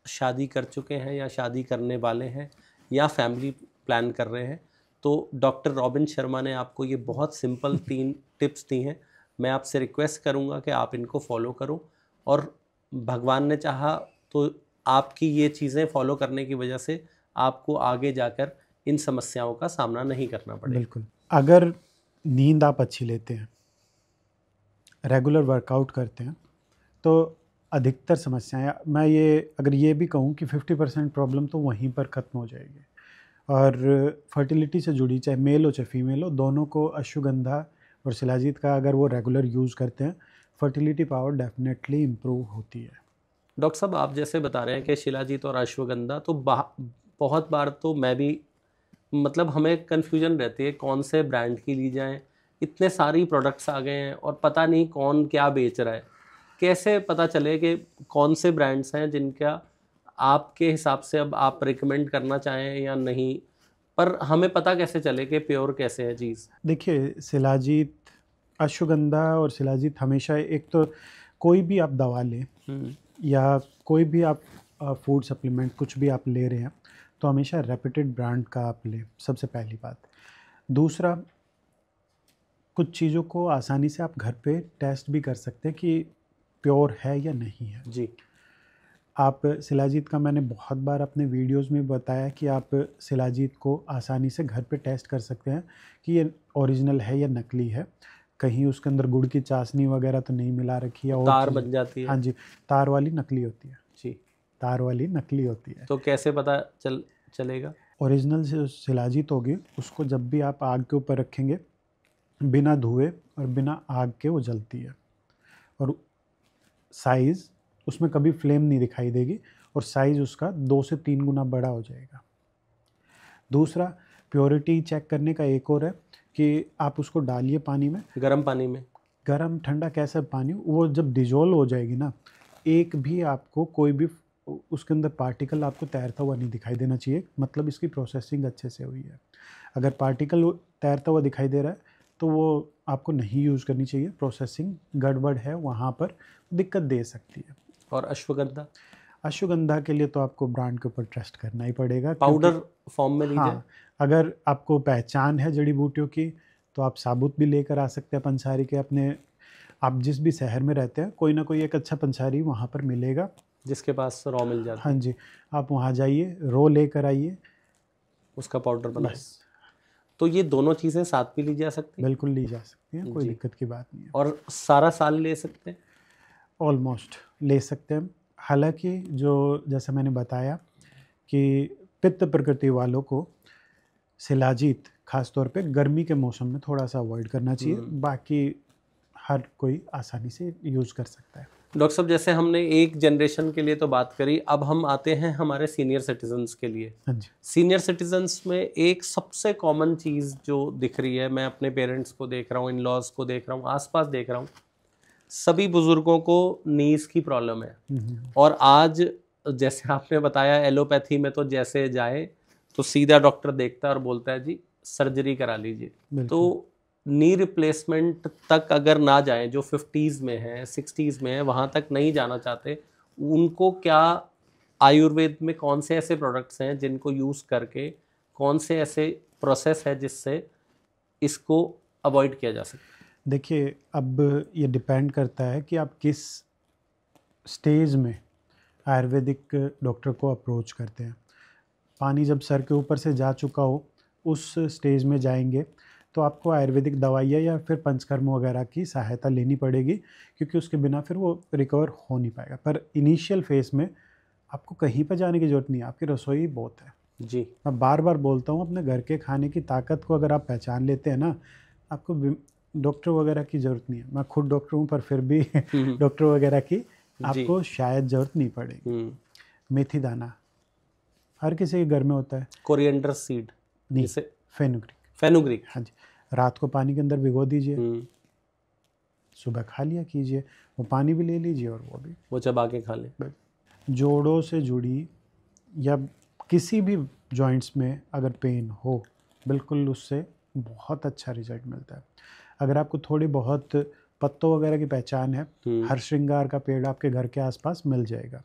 शादी कर चुके हैं या शादी करने वाले हैं या फैमिली प्लान कर रहे हैं, तो डॉक्टर रॉबिन शर्मा ने आपको ये बहुत सिंपल 3 टिप्स दी हैं। मैं आपसे रिक्वेस्ट करूँगा कि आप इनको फॉलो करो, और भगवान ने चाहा तो आपकी ये चीज़ें फॉलो करने की वजह से आपको आगे जाकर इन समस्याओं का सामना नहीं करना पड़ेगा। बिल्कुल। अगर नींद आप अच्छी लेते हैं, रेगुलर वर्कआउट करते हैं, तो अधिकतर समस्याएं, मैं ये अगर ये भी कहूँ कि 50% प्रॉब्लम तो वहीं पर ख़त्म हो जाएगी। और फर्टिलिटी से जुड़ी, चाहे मेल हो चाहे फीमेल हो, दोनों को अश्वगंधा और शिलाजीत का अगर वो रेगुलर यूज़ करते हैं, फर्टिलिटी पावर डेफिनेटली इम्प्रूव होती है। डॉक्टर साहब, आप जैसे बता रहे हैं कि शिलाजीत और अश्वगंधा, तो बहुत बार तो मैं भी, मतलब हमें कन्फ्यूजन रहती है कौन से ब्रांड की ली जाए। इतने सारी प्रोडक्ट्स आ गए हैं और पता नहीं कौन क्या बेच रहा है। कैसे पता चले कि कौन से ब्रांड्स हैं जिनका आपके हिसाब से अब आप रिकमेंड करना चाहें या नहीं, पर हमें पता कैसे चले कि प्योर कैसे है चीज़? देखिए, शिलाजीत, अश्वगंधा और शिलाजीत हमेशा, एक तो कोई भी आप दवा लें या कोई भी आप फूड सप्लीमेंट कुछ भी आप ले रहे हैं, तो हमेशा रेप्यूटेड ब्रांड का आप लें, सबसे पहली बात। दूसरा, कुछ चीज़ों को आसानी से आप घर पे टेस्ट भी कर सकते हैं कि प्योर है या नहीं है। जी। आप शिलाजीत का, मैंने बहुत बार अपने वीडियोस में बताया कि आप शिलाजीत को आसानी से घर पे टेस्ट कर सकते हैं कि ये ओरिजिनल है या नकली है। कहीं उसके अंदर गुड़ की चाशनी वगैरह तो नहीं मिला रखी है, और तार बन जाती है। हाँ जी, तार वाली नकली होती है जी। तार वाली नकली होती है। तो कैसे पता चलेगा? ओरिजिनल से शिलाजीत होगी, उसको जब भी आप आग के ऊपर रखेंगे, बिना धुए और बिना आग के वो जलती है, और साइज़ उसमें कभी फ्लेम नहीं दिखाई देगी, और साइज़ उसका 2 से 3 गुना बड़ा हो जाएगा। दूसरा, प्योरिटी चेक करने का एक और है कि आप उसको डालिए पानी में, गर्म पानी में। गर्म ठंडा कैसा पानी, वो जब डिजोल्व हो जाएगी ना, एक भी आपको कोई भी उसके अंदर पार्टिकल आपको तैरता हुआ नहीं दिखाई देना चाहिए, मतलब इसकी प्रोसेसिंग अच्छे से हुई है। अगर पार्टिकल तैरता हुआ दिखाई दे रहा है तो वो आपको नहीं यूज़ करनी चाहिए, प्रोसेसिंग गड़बड़ है, वहाँ पर दिक्कत दे सकती है। और अश्वगंधा? अश्वगंधा के लिए तो आपको ब्रांड के ऊपर ट्रस्ट करना ही पड़ेगा, पाउडर फॉर्म में लीजिए। हाँ, अगर आपको पहचान है जड़ी बूटियों की, तो आप साबुत भी लेकर आ सकते हैं पंसारी के। अपने, आप जिस भी शहर में रहते हैं, कोई ना कोई एक अच्छा पंसारी वहाँ पर मिलेगा जिसके पास रॉ मिल जाती है। हाँ जी, आप वहाँ जाइए, रो लेकर आइए, उसका पाउडर बनाए। बस। तो ये दोनों चीज़ें साथ भी ली जा सकती हैं? बिल्कुल ली जा सकती हैं, कोई जी। दिक्कत की बात नहीं है। और सारा साल ले सकते हैं? ऑलमोस्ट ले सकते हैं। हालांकि जो, जैसा मैंने बताया कि पित्त प्रकृति वालों को शिलाजीत खास तौर पे गर्मी के मौसम में थोड़ा सा अवॉइड करना चाहिए, बाकी हर कोई आसानी से यूज़ कर सकता है। डॉक्टर साहब, जैसे हमने एक जनरेशन के लिए तो बात करी, अब हम आते हैं हमारे सीनियर सिटीजन्स के लिए। हाँ जी। सीनियर सिटीजन्स में एक सबसे कॉमन चीज़ जो दिख रही है, मैं अपने पेरेंट्स को देख रहा हूँ, इन लॉज को देख रहा हूँ, आसपास देख रहा हूँ, सभी बुज़ुर्गों को नीज़ की प्रॉब्लम है। और आज जैसे आपने बताया, एलोपैथी में तो जैसे जाए तो सीधा डॉक्टर देखता है और बोलता है जी सर्जरी करा लीजिए। तो नी रिप्लेसमेंट तक अगर ना जाए, जो 50s में है, 60s में है, वहाँ तक नहीं जाना चाहते, उनको क्या आयुर्वेद में कौन से ऐसे प्रोडक्ट्स हैं जिनको यूज़ करके, कौन से ऐसे प्रोसेस है जिससे इसको अवॉइड किया जा सकता है? देखिए, अब ये डिपेंड करता है कि आप किस स्टेज में आयुर्वेदिक डॉक्टर को अप्रोच करते हैं। पानी जब सर के ऊपर से जा चुका हो, उस स्टेज में जाएंगे तो आपको आयुर्वेदिक दवाइयाँ या फिर पंचकर्म वगैरह की सहायता लेनी पड़ेगी, क्योंकि उसके बिना फिर वो रिकवर हो नहीं पाएगा। पर इनिशियल फेज़ में आपको कहीं पर जाने की ज़रूरत नहीं है, आपकी रसोई बहुत है जी। मैं बार बार बोलता हूँ, अपने घर के खाने की ताकत को अगर आप पहचान लेते हैं ना, आपको डॉक्टर वगैरह की ज़रूरत नहीं है। मैं खुद डॉक्टर हूँ, पर फिर भी डॉक्टर वगैरह की आपको शायद ज़रूरत नहीं पड़ेगी। मेथी दाना हर किसी के घर में होता है। कोरिएंडर सीड, नहीं, जिसे फेनुग्रीक। हाँ जी, रात को पानी के अंदर भिगो दीजिए, सुबह खा लिया कीजिए, वो पानी भी ले लीजिए और वो चबा के खा लें। जोड़ों से जुड़ी या किसी भी जॉइंट्स में अगर पेन हो, बिल्कुल उससे बहुत अच्छा रिजल्ट मिलता है। अगर आपको थोड़ी बहुत पत्तों वगैरह की पहचान है, हर श्रृंगार का पेड़ आपके घर के आसपास मिल जाएगा।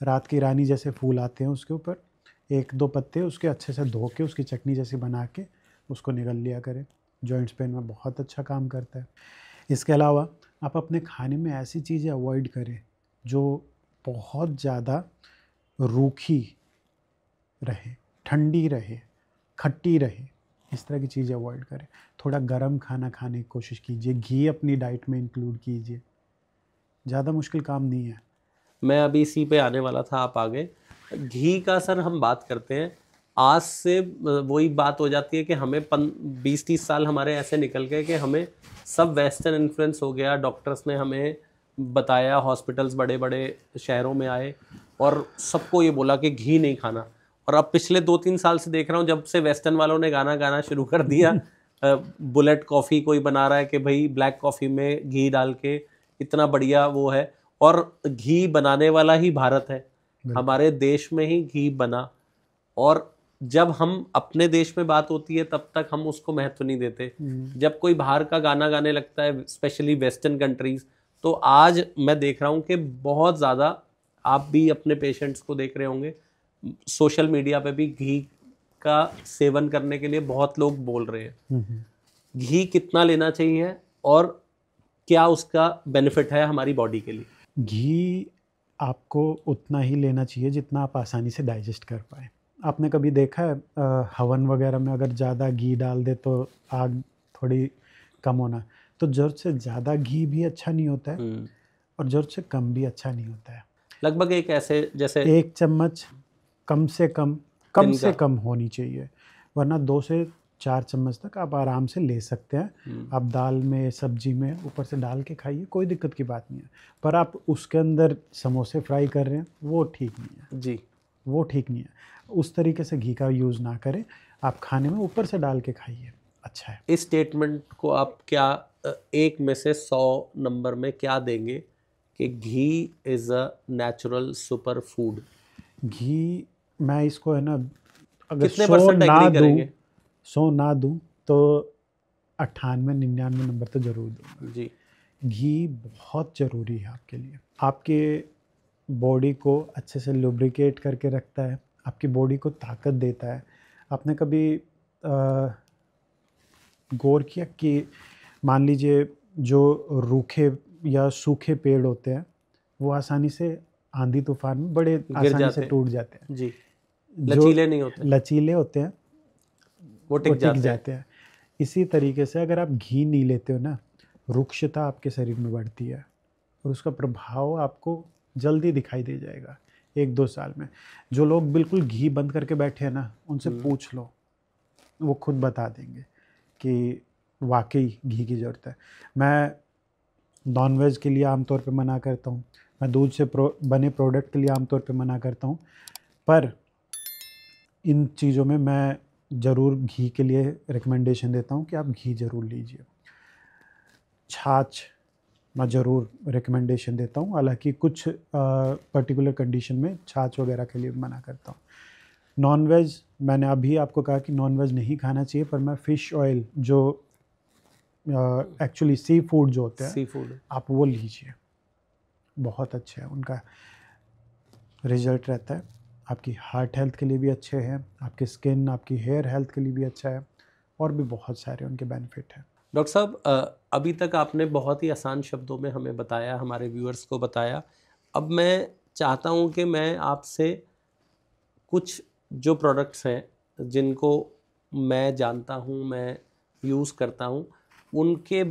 रात की रानी जैसे फूल आते हैं, उसके ऊपर 1-2 पत्ते उसके अच्छे से धो के उसकी चटनी जैसी बना के उसको निगल लिया करें। जॉइंट्स पेन में बहुत अच्छा काम करता है। इसके अलावा आप अपने खाने में ऐसी चीज़ें अवॉइड करें जो बहुत ज़्यादा रूखी रहे, ठंडी रहे, खट्टी रहे, इस तरह की चीज़ें अवॉइड करें। थोड़ा गर्म खाना खाने की कोशिश कीजिए, घी अपनी डाइट में इंक्लूड कीजिए। ज़्यादा मुश्किल काम नहीं है। मैं अभी इसी पे आने वाला था, आप आगे। घी का सर हम बात करते हैं, आज से वही बात हो जाती है कि हमें 20-30 साल हमारे ऐसे निकल गए कि हमें सब वेस्टर्न इन्फ्लुएंस हो गया। डॉक्टर्स ने हमें बताया, हॉस्पिटल्स बड़े बड़े शहरों में आए और सबको ये बोला कि घी नहीं खाना। और अब पिछले 2-3 साल से देख रहा हूँ, जब से वेस्टर्न वालों ने गाना गाना शुरू कर दिया, बुलेट कॉफ़ी कोई बना रहा है कि भाई ब्लैक कॉफ़ी में घी डाल के, इतना बढ़िया वो है। और घी बनाने वाला ही भारत है, हमारे देश में ही घी बना। और जब हम अपने देश में बात होती है तब तक हम उसको महत्व नहीं देते। जब कोई बाहर का गाना गाने लगता है, स्पेशली वेस्टर्न कंट्रीज, तो आज मैं देख रहा हूँ कि बहुत ज़्यादा, आप भी अपने पेशेंट्स को देख रहे होंगे, सोशल मीडिया पे भी घी का सेवन करने के लिए बहुत लोग बोल रहे हैं। घी कितना लेना चाहिए और क्या उसका बेनिफिट है हमारी बॉडी के लिए? घी आपको उतना ही लेना चाहिए जितना आप आसानी से डाइजेस्ट कर पाए। आपने कभी देखा है हवन वगैरह में अगर ज़्यादा घी डाल दे तो आग थोड़ी कम होना, तो ज़रूरत से ज़्यादा घी भी अच्छा नहीं होता है और ज़रूरत से कम भी अच्छा नहीं होता है। लगभग एक ऐसे जैसे 1 चम्मच कम से कम होनी चाहिए, वरना 2 से 4 चम्मच तक आप आराम से ले सकते हैं। आप दाल में, सब्जी में ऊपर से डाल के खाइए, कोई दिक्कत की बात नहीं है। पर आप उसके अंदर समोसे फ्राई कर रहे हैं, वो ठीक नहीं है जी, वो ठीक नहीं है। उस तरीके से घी का यूज़ ना करें, आप खाने में ऊपर से डाल के खाइए, अच्छा है। इस स्टेटमेंट को आप क्या 1 में से 100 नंबर में क्या देंगे कि ghee is a natural superfood? घी, मैं इसको है ना, अगर कितने 100 % ना एग्री दूं, करेंगे? 100 ना दूं तो 98-99 नंबर तो ज़रूर दूंगा। जी, घी बहुत ज़रूरी है आपके लिए। आपके बॉडी को अच्छे से लुब्रिकेट करके रखता है, आपकी बॉडी को ताकत देता है। आपने कभी गौर किया कि मान लीजिए जो रूखे या सूखे पेड़ होते हैं, वो आसानी से आंधी तूफान में बड़े आसानी से टूट जाते हैं। जी, जो लचीले नहीं होते, लचीले होते हैं वो टिक जाते हैं। इसी तरीके से अगर आप घी नहीं लेते हो ना, रुक्षता आपके शरीर में बढ़ती है और उसका प्रभाव आपको जल्दी दिखाई दे जाएगा 1-2 साल में। जो लोग बिल्कुल घी बंद करके बैठे हैं ना, उनसे पूछ लो, वो खुद बता देंगे कि वाकई घी की ज़रूरत है। मैं नॉनवेज के लिए आमतौर पे मना करता हूँ, मैं दूध से बने प्रोडक्ट के लिए आमतौर पे मना करता हूँ, पर इन चीज़ों में मैं ज़रूर घी के लिए रिकमेंडेशन देता हूँ कि आप घी ज़रूर लीजिए। छाछ मैं ज़रूर रिकमेंडेशन देता हूँ, हालांकि कुछ पर्टिकुलर कंडीशन में छाछ वगैरह के लिए मना करता हूँ। नॉनवेज, मैंने अभी आपको कहा कि नॉनवेज नहीं खाना चाहिए, पर मैं फ़िश ऑयल जो एक्चुअली सी फूड जो होते हैं, सी फूड, आप वो लीजिए, बहुत अच्छे हैं, उनका रिजल्ट रहता है। आपकी हार्ट हेल्थ के लिए भी अच्छे हैं, आपकी स्किन, आपकी हेयर हेल्थ के लिए भी अच्छा है, और भी बहुत सारे उनके बेनिफिट हैं। डॉक्टर साहब, अभी तक आपने बहुत ही आसान शब्दों में हमें बताया, हमारे व्यूअर्स को बताया। अब मैं चाहता हूँ कि मैं आपसे कुछ जो प्रोडक्ट्स हैं जिनको मैं जानता हूँ, मैं यूज़ करता हूँ, उनके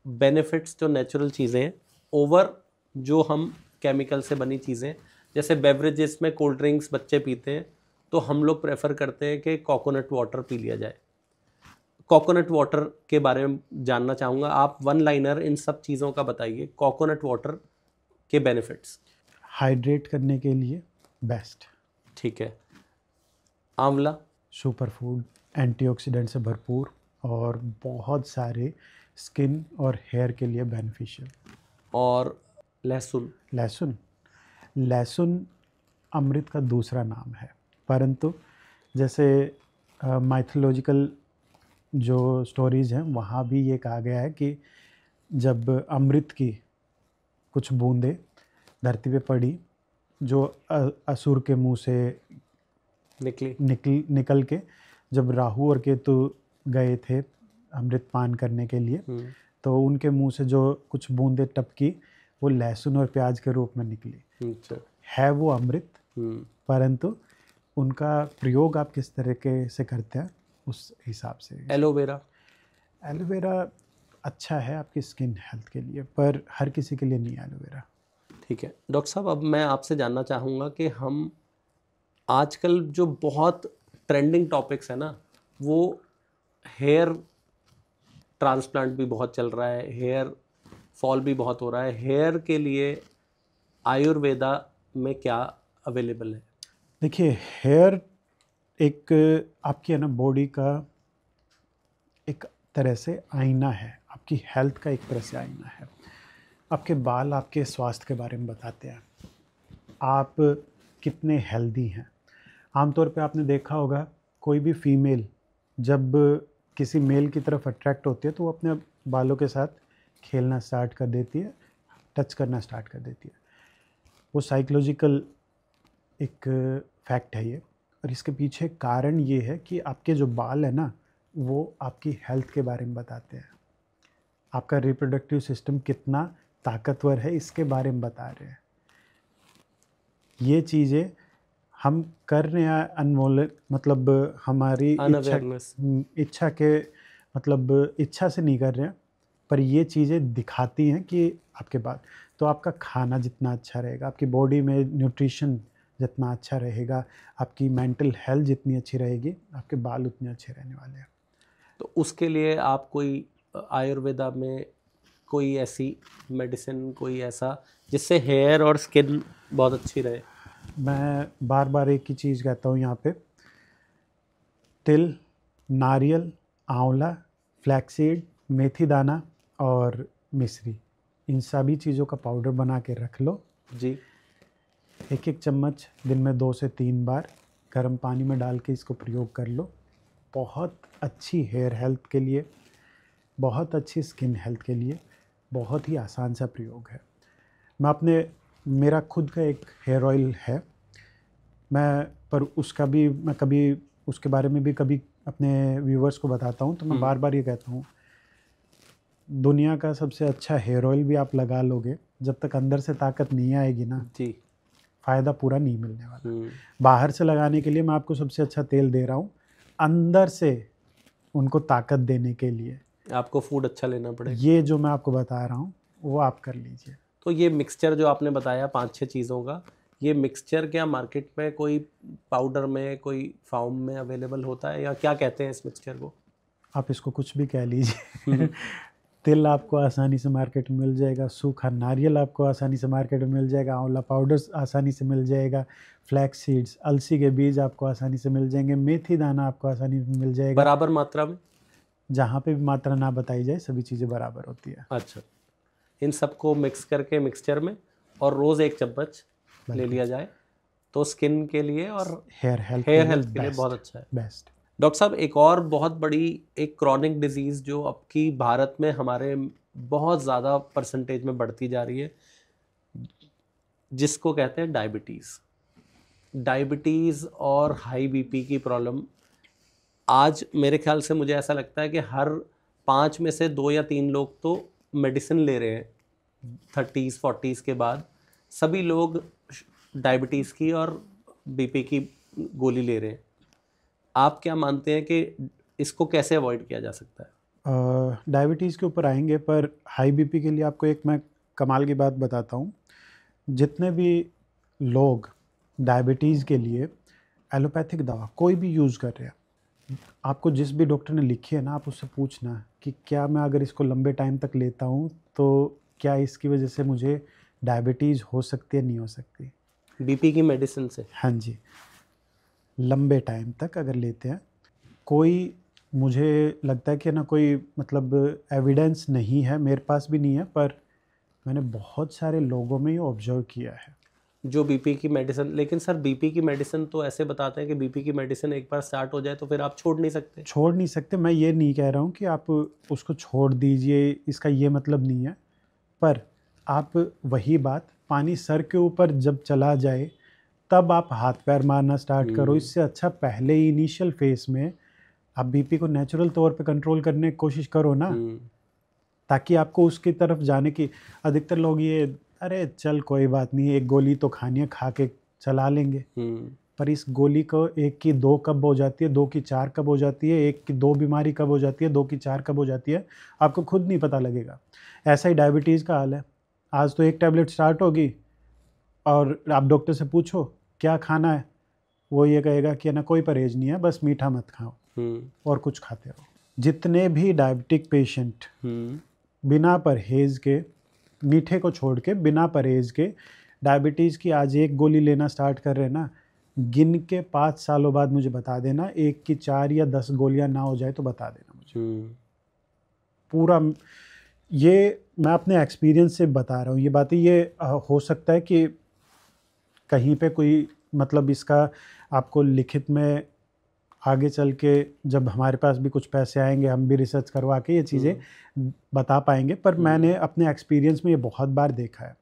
बेनिफिट्स जो नेचुरल चीज़ें हैं ओवर जो हम केमिकल से बनी चीज़ें, जैसे बेवरेजेस में कोल्ड ड्रिंक्स बच्चे पीते हैं तो हम लोग प्रेफर करते हैं कि कोकोनट वाटर पी लिया जाए। कोकोनट वाटर के बारे में जानना चाहूँगा, आप वन लाइनर इन सब चीज़ों का बताइए, कोकोनट वाटर के बेनिफिट्स। हाइड्रेट करने के लिए बेस्ट। ठीक है। आंवला। सुपर फूड, एंटीऑक्सीडेंट से भरपूर और बहुत सारे स्किन और हेयर के लिए बेनिफिशियल। और लहसुन। लहसुन, लहसुन अमृत का दूसरा नाम है, परंतु जैसे माइथोलॉजिकल जो स्टोरीज़ हैं वहाँ भी ये कहा गया है कि जब अमृत की कुछ बूंदें धरती पे पड़ी जो असुर के मुंह से निकल के जब राहु और केतु गए थे अमृत पान करने के लिए, तो उनके मुंह से जो कुछ बूंदें टपकी वो लहसुन और प्याज के रूप में निकली। अच्छा। है वो अमृत, परंतु उनका प्रयोग आप किस तरीके से करते हैं उस हिसाब से। एलोवेरा। एलोवेरा अच्छा है आपकी स्किन हेल्थ के लिए, पर हर किसी के लिए नहीं है एलोवेरा। ठीक है डॉक्टर साहब, अब मैं आपसे जानना चाहूँगा कि हम आजकल जो बहुत ट्रेंडिंग टॉपिक्स है ना, वो हेयर ट्रांसप्लांट भी बहुत चल रहा है, हेयर फॉल भी बहुत हो रहा है। हेयर के लिए आयुर्वेदा में क्या अवेलेबल है? देखिए, हेयर एक आपकी है ना बॉडी का एक तरह से आईना है, आपकी हेल्थ का एक तरह से आईना है। आपके बाल आपके स्वास्थ्य के बारे में बताते हैं, आप कितने हेल्दी हैं। आमतौर पे आपने देखा होगा कोई भी फीमेल जब किसी मेल की तरफ अट्रैक्ट होती है तो वो अपने बालों के साथ खेलना स्टार्ट कर देती है, टच करना स्टार्ट कर देती है। वो साइकोलॉजिकल एक फैक्ट है ये, और इसके पीछे कारण ये है कि आपके जो बाल है ना वो आपकी हेल्थ के बारे में बताते हैं, आपका रिप्रोडक्टिव सिस्टम कितना ताकतवर है इसके बारे में बता रहे हैं। ये चीज़ें हम कर रहे हैं अनमोल, मतलब हमारी इच्छा के मतलब इच्छा से नहीं कर रहे हैं, पर ये चीज़ें दिखाती हैं कि आपके बाल, तो आपका खाना जितना अच्छा रहेगा, आपकी बॉडी में न्यूट्रिशन जितना अच्छा रहेगा, आपकी मेंटल हेल्थ जितनी अच्छी रहेगी, आपके बाल उतने अच्छे रहने वाले हैं। तो उसके लिए आप कोई आयुर्वेदा में कोई ऐसी मेडिसिन, कोई ऐसा जिससे हेयर और स्किन बहुत अच्छी रहे? मैं बार बार एक ही चीज़ कहता हूँ यहाँ पे, तिल, नारियल, आंवला, फ्लैक्सीड, मेथी दाना और मिश्री, इन सभी चीज़ों का पाउडर बना के रख लो जी। एक एक चम्मच दिन में 2 से 3 बार गर्म पानी में डाल के इसको प्रयोग कर लो। बहुत अच्छी हेयर हेल्थ के लिए, बहुत अच्छी स्किन हेल्थ के लिए बहुत ही आसान सा प्रयोग है। मेरा खुद का एक हेयर ऑयल है, मैं कभी उसके बारे में भी कभी अपने व्यूवर्स को बताता हूँ, तो मैं बार बार ये कहता हूँ, दुनिया का सबसे अच्छा हेयर ऑयल भी आप लगा लोगे, जब तक अंदर से ताकत नहीं आएगी ना जी, फ़ायदा पूरा नहीं मिलने वाला। बाहर से लगाने के लिए मैं आपको सबसे अच्छा तेल दे रहा हूँ, अंदर से उनको ताकत देने के लिए आपको फूड अच्छा लेना पड़ेगा। ये जो मैं आपको बता रहा हूँ वो आप कर लीजिए। तो ये मिक्सचर जो आपने बताया 5-6 चीज़ों का, ये मिक्सचर क्या मार्केट में कोई पाउडर में, कोई फॉर्म में अवेलेबल होता है, या क्या कहते हैं इस मिक्सचर को? आप इसको कुछ भी कह लीजिए तिल आपको आसानी से मार्केट में मिल जाएगा, सूखा नारियल आपको आसानी से मार्केट में मिल जाएगा, आंवला पाउडर आसानी से मिल जाएगा, फ्लैक्स सीड्स, अलसी के बीज आपको आसानी से मिल जाएंगे, मेथी दाना आपको आसानी से मिल जाएगा। बराबर मात्रा में? जहाँ पे भी मात्रा ना बताई जाए, सभी चीज़ें बराबर होती है। अच्छा, इन सबको मिक्स करके मिक्सचर में और रोज़ 1 चम्मच ले लिया जाए तो स्किन के लिए और हेयर हेल्थ के लिए बहुत अच्छा है। बेस्ट। डॉक्टर साहब, एक और बहुत बड़ी एक क्रॉनिक डिजीज़ जो अब की भारत में हमारे बहुत ज़्यादा परसेंटेज में बढ़ती जा रही है, जिसको कहते हैं डायबिटीज़ और हाई बीपी की प्रॉब्लम। आज मेरे ख्याल से मुझे ऐसा लगता है कि हर 5 में से 2 या 3 लोग तो मेडिसिन ले रहे हैं 30s 40s के बाद। सभी लोग डायबिटीज़ की और बीपी की गोली ले रहे हैं, आप क्या मानते हैं कि इसको कैसे अवॉइड किया जा सकता है? डायबिटीज़ के ऊपर आएंगे, पर हाई बीपी के लिए आपको एक मैं कमाल की बात बताता हूँ। जितने भी लोग डायबिटीज़ के लिए एलोपैथिक दवा कोई भी यूज़ कर रहे हैं, आपको जिस भी डॉक्टर ने लिखी है ना, आप उससे पूछना कि क्या मैं अगर इसको लंबे टाइम तक लेता हूँ तो क्या इसकी वजह से मुझे डायबिटीज़ हो सकती है, नहीं हो सकती। बीपी की मेडिसिन से? हाँ जी, लंबे टाइम तक अगर लेते हैं, कोई मुझे लगता है कि ना कोई मतलब एविडेंस नहीं है, मेरे पास भी नहीं है, पर मैंने बहुत सारे लोगों में ये ऑब्जर्व किया है जो बीपी की मेडिसिन। लेकिन सर बीपी की मेडिसिन तो ऐसे बताते हैं कि बीपी की मेडिसिन एक बार स्टार्ट हो जाए तो फिर आप छोड़ नहीं सकते। छोड़ नहीं सकते। मैं ये नहीं कह रहा हूँ कि आप उसको छोड़ दीजिए, इसका ये मतलब नहीं है, पर आप वही बात, पानी सर के ऊपर जब चला जाए तब आप हाथ पैर मारना स्टार्ट करो। इससे अच्छा पहले ही इनिशियल फेस में आप बीपी को नेचुरल तौर पे कंट्रोल करने की कोशिश करो ना, ताकि आपको उसकी तरफ जाने की। अधिकतर लोग ये, अरे चल कोई बात नहीं, एक गोली तो खानी है, खा के चला लेंगे, पर इस गोली को एक की दो कब हो जाती है, दो की चार कब हो जाती है, एक की दो बीमारी कब हो जाती है, दो की चार कब हो जाती है, आपको खुद नहीं पता लगेगा। ऐसा ही डायबिटीज़ का हाल है। आज तो एक टैबलेट स्टार्ट होगी और आप डॉक्टर से पूछो क्या खाना है, वो ये कहेगा कि ना कोई परहेज नहीं है, बस मीठा मत खाओ और कुछ खाते रहो। जितने भी डायबिटिक पेशेंट बिना परहेज के, मीठे को छोड़ के बिना परहेज के डायबिटीज़ की आज एक गोली लेना स्टार्ट कर रहे हैं ना, गिन के 5 सालों बाद मुझे बता देना, एक की 4 या 10 गोलियां ना हो जाए तो बता देना मुझे। पूरा ये मैं अपने एक्सपीरियंस से बता रहा हूँ ये बातें। ये हो सकता है कि कहीं पे कोई मतलब इसका आपको लिखित में आगे चल के जब हमारे पास भी कुछ पैसे आएंगे हम भी रिसर्च करवा के ये चीज़ें बता पाएंगे, पर मैंने अपने एक्सपीरियंस में ये बहुत बार देखा है।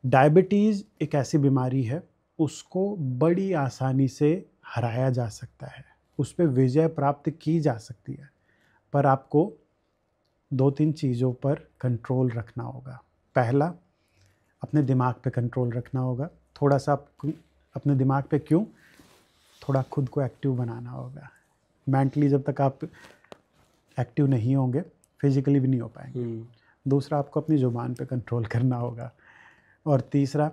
डायबिटीज़ एक ऐसी बीमारी है, उसको बड़ी आसानी से हराया जा सकता है, उस पर विजय प्राप्त की जा सकती है, पर आपको 2-3 चीज़ों पर कंट्रोल रखना होगा। पहला, अपने दिमाग पे कंट्रोल रखना होगा। थोड़ा सा अपने दिमाग पे क्यों, थोड़ा खुद को एक्टिव बनाना होगा। मेंटली जब तक आप एक्टिव नहीं होंगे, फिजिकली भी नहीं हो पाएंगे। दूसरा, आपको अपनी ज़ुबान पे कंट्रोल करना होगा। और तीसरा,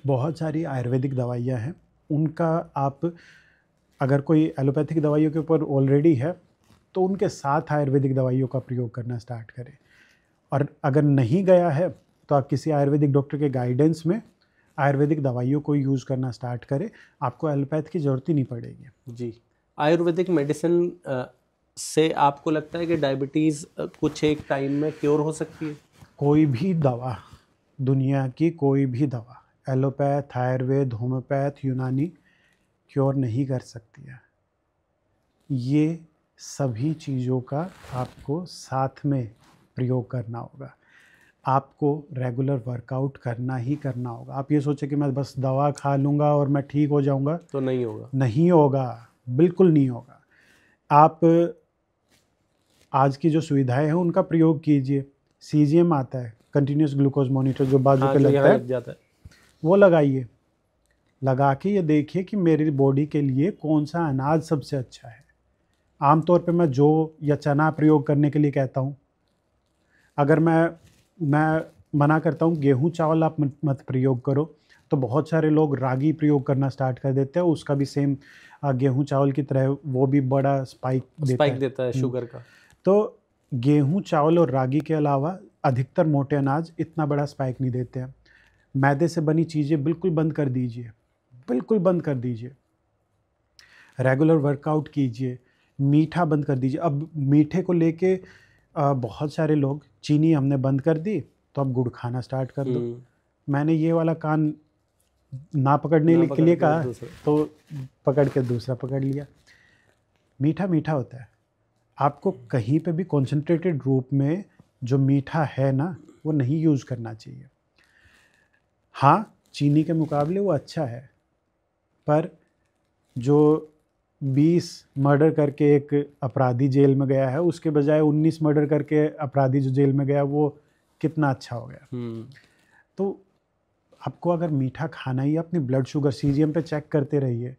बहुत सारी आयुर्वेदिक दवाइयाँ हैं, उनका आप अगर कोई एलोपैथिक दवाइयों के ऊपर ऑलरेडी है तो उनके साथ आयुर्वेदिक दवाइयों का प्रयोग करना स्टार्ट करें। और अगर नहीं गया है तो आप किसी आयुर्वेदिक डॉक्टर के गाइडेंस में आयुर्वेदिक दवाइयों को यूज़ करना स्टार्ट करें, आपको एलोपैथ की ज़रूरत ही नहीं पड़ेगी। जी, आयुर्वेदिक मेडिसिन से आपको लगता है कि डायबिटीज़ कुछ एक टाइम में क्योर हो सकती है? कोई भी दवा, दुनिया की कोई भी दवा, एलोपैथ, आयुर्वेद, होम्योपैथ, यूनानी, क्योर नहीं कर सकती है। ये सभी चीज़ों का आपको साथ में प्रयोग करना होगा। आपको रेगुलर वर्कआउट करना ही करना होगा। आप ये सोचें कि मैं बस दवा खा लूँगा और मैं ठीक हो जाऊँगा, तो नहीं होगा। नहीं होगा, बिल्कुल नहीं होगा। आप आज की जो सुविधाएं हैं उनका प्रयोग कीजिए। सीजीएम आता है, कंटिन्यूस ग्लूकोज मॉनिटर, जो बाजू पे लगता है, लग जाता है, वो लगाइए। लगा के ये देखिए कि मेरी बॉडी के लिए कौन सा अनाज सबसे अच्छा है। आमतौर पे मैं जौ या चना प्रयोग करने के लिए कहता हूँ। अगर मैं मना करता हूँ गेहूँ चावल आप मत प्रयोग करो, तो बहुत सारे लोग रागी प्रयोग करना स्टार्ट कर देते हैं। उसका भी सेम गेहूँ चावल की तरह वो भी बड़ा स्पाइक देता है शुगर का। तो गेहूँ चावल और रागी के अलावा अधिकतर मोटे अनाज इतना बड़ा स्पाइक नहीं देते हैं। मैदे से बनी चीज़ें बिल्कुल बंद कर दीजिए, बिल्कुल बंद कर दीजिए। रेगुलर वर्कआउट कीजिए, मीठा बंद कर दीजिए। अब मीठे को लेके बहुत सारे लोग, चीनी हमने बंद कर दी तो अब गुड़ खाना स्टार्ट कर दो। मैंने ये वाला कान ना पकड़ने के लिए कहा तो पकड़ के दूसरा पकड़ लिया। मीठा मीठा होता है। आपको कहीं पे भी कॉन्सेंट्रेटेड रूप में जो मीठा है ना, वो नहीं यूज़ करना चाहिए। हाँ, चीनी के मुकाबले वो अच्छा है, पर जो 20 मर्डर करके एक अपराधी जेल में गया है, उसके बजाय 19 मर्डर करके अपराधी जो जेल में गया वो कितना अच्छा हो गया। तो आपको अगर मीठा खाना ही है, अपनी ब्लड शुगर सीजीएम पे चेक करते रहिए।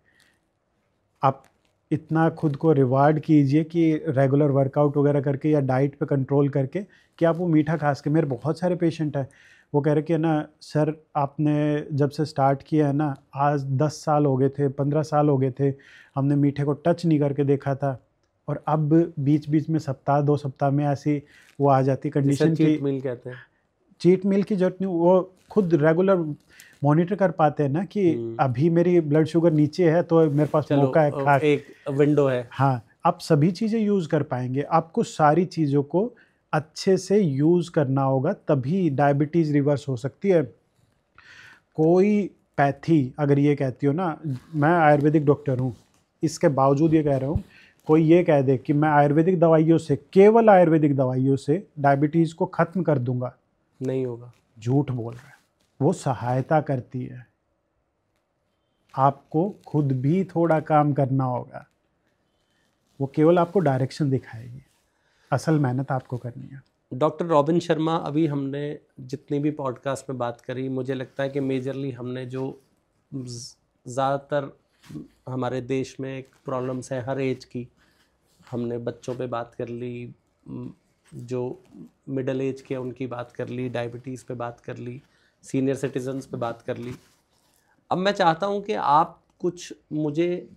आप इतना खुद को रिवार्ड कीजिए कि रेगुलर वर्कआउट वगैरह करके या डाइट पे कंट्रोल करके कि आप वो मीठा खा सके। मेरे बहुत सारे पेशेंट हैं, वो कह रहे कि ना सर आपने जब से स्टार्ट किया है ना, आज 10 साल हो गए थे, 15 साल हो गए थे, हमने मीठे को टच नहीं करके देखा था, और अब बीच बीच में सप्ताह 2 सप्ताह में ऐसी वो आ जाती कंडीशन की चीट मील कहते हैं। चीट मील की जरूरत नहीं, वो खुद रेगुलर मॉनिटर कर पाते हैं ना कि अभी मेरी ब्लड शुगर नीचे है तो मेरे पास मौका है, खा एक विंडो है। हाँ, आप सभी चीज़ें यूज़ कर पाएंगे। आपको सारी चीज़ों को अच्छे से यूज़ करना होगा, तभी डायबिटीज़ रिवर्स हो सकती है। कोई पैथी अगर ये कहती हो ना, मैं आयुर्वेदिक डॉक्टर हूँ, इसके बावजूद ये कह रहा हूँ, कोई ये कह दे कि मैं आयुर्वेदिक दवाइयों से, केवल आयुर्वेदिक दवाइयों से डायबिटीज़ को ख़त्म कर दूंगा, नहीं होगा, झूठ बोल रहा है। वो सहायता करती है, आपको खुद भी थोड़ा काम करना होगा। वो केवल आपको डायरेक्शन दिखाएगी, असल मेहनत आपको करनी है। डॉक्टर रॉबिन शर्मा, अभी हमने जितनी भी पॉडकास्ट में बात करी, मुझे लगता है कि मेजरली हमने जो ज़्यादातर हमारे देश में एक प्रॉब्लम्स है हर एज की, हमने बच्चों पे बात कर ली, जो मिडिल एज के उनकी बात कर ली, डायबिटीज़ पे बात कर ली, सीनियर सिटीजन्स पे बात कर ली। अब मैं चाहता हूँ कि आप कुछ मुझे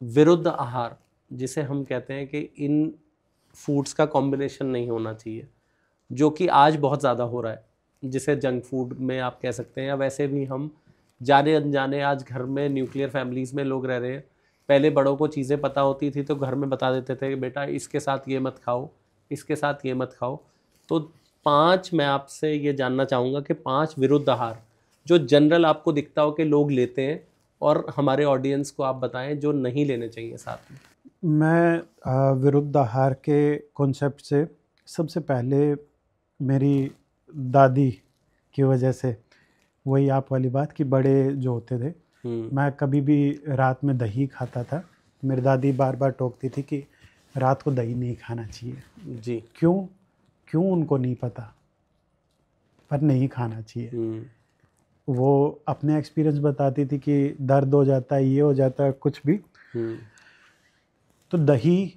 विरुद्ध आहार, जिसे हम कहते हैं कि इन फूड्स का कॉम्बिनेशन नहीं होना चाहिए, जो कि आज बहुत ज़्यादा हो रहा है, जिसे जंक फूड में आप कह सकते हैं, या वैसे भी हम जाने अनजाने आज घर में न्यूक्लियर फैमिलीज़ में लोग रह रहे हैं। पहले बड़ों को चीज़ें पता होती थी तो घर में बता देते थे कि बेटा इसके साथ ये मत खाओ, इसके साथ ये मत खाओ। तो 5 मैं आपसे ये जानना चाहूँगा कि 5 विरुद्ध आहार जो जनरल आपको दिखता हो कि लोग लेते हैं, और हमारे ऑडियंस को आप बताएं जो नहीं लेने चाहिए साथ में। मैं विरुद्ध आहार के कॉन्सेप्ट से सबसे पहले मेरी दादी की वजह से, वही आप वाली बात कि बड़े जो होते थे, मैं कभी भी रात में दही खाता था, मेरी दादी बार बार टोकती थी कि रात को दही नहीं खाना चाहिए जी। क्यों उनको नहीं पता, पर नहीं खाना चाहिए। वो अपने एक्सपीरियंस बताती थी कि दर्द हो जाता है, ये हो जाता है, कुछ भी, तो दही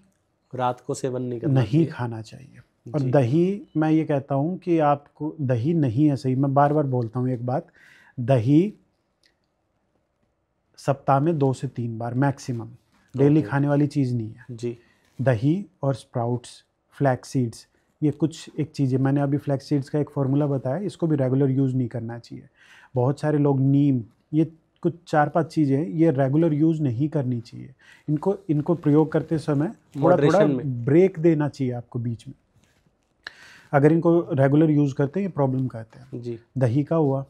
रात को सेवन नहीं खाना चाहिए। और दही, मैं ये कहता हूँ कि आपको दही नहीं है सही, मैं बार बार बोलता हूँ एक बात, दही सप्ताह में 2 से 3 बार मैक्सिमम, डेली खाने वाली चीज़ नहीं है जी। दही और स्प्राउट्स, फ्लैक्स सीड्स, ये कुछ एक चीज़ें, मैंने अभी फ्लैक्स सीड्स का एक फार्मूला बताया, इसको भी रेगुलर यूज़ नहीं करना चाहिए। बहुत सारे लोग नीम, ये कुछ 4-5 चीज़ें ये रेगुलर यूज़ नहीं करनी चाहिए। इनको प्रयोग करते समय थोड़ा ब्रेक देना चाहिए आपको बीच में। अगर इनको रेगुलर यूज़ करते हैं ये प्रॉब्लम करते हैं जी। दही का हुआ।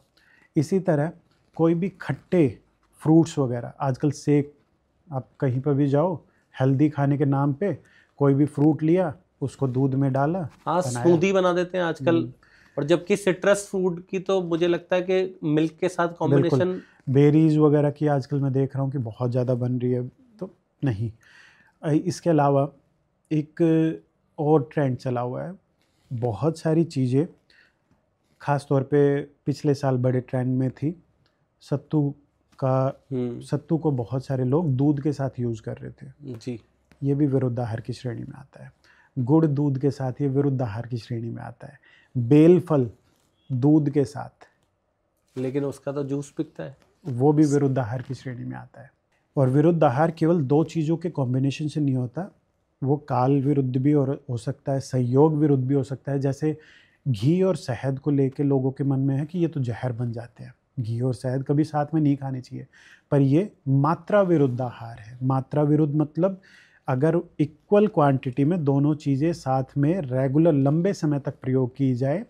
इसी तरह कोई भी खट्टे फ्रूट्स वगैरह, आजकल सेक, आप कहीं पर भी जाओ हेल्दी खाने के नाम पे कोई भी फ्रूट लिया, उसको दूध में डाला, हाँ, स्मूदी बना देते हैं आजकल। और जबकि सिट्रस फ्रूट की तो मुझे लगता है कि मिल्क के साथ कॉम्बिनेशन, बेरीज वगैरह की आजकल मैं देख रहा हूँ कि बहुत ज़्यादा बन रही है, तो नहीं। इसके अलावा एक और ट्रेंड चला हुआ है, बहुत सारी चीज़ें, ख़ास तौर पे पिछले साल बड़े ट्रेंड में थी, सत्तू को बहुत सारे लोग दूध के साथ यूज़ कर रहे थे जी। ये भी विरुद्ध आहार की श्रेणी में आता है। गुड़ दूध के साथ, ये विरुद्ध आहार की श्रेणी में आता है। बेल फल दूध के साथ, लेकिन उसका तो जूस पिकता है, वो भी विरुद्ध आहार की श्रेणी में आता है। और विरुद्ध आहार केवल 2 चीज़ों के कॉम्बिनेशन से नहीं होता, वो काल विरुद्ध भी और हो सकता है, संयोग विरुद्ध भी हो सकता है। जैसे घी और शहद को लेके लोगों के मन में है कि ये तो जहर बन जाते हैं, घी और शहद कभी साथ में नहीं खाने चाहिए, पर ये मात्रा विरुद्ध आहार है। मात्रा विरुद्ध मतलब अगर इक्वल क्वांटिटी में दोनों चीज़ें साथ में रेगुलर लंबे समय तक प्रयोग की जाए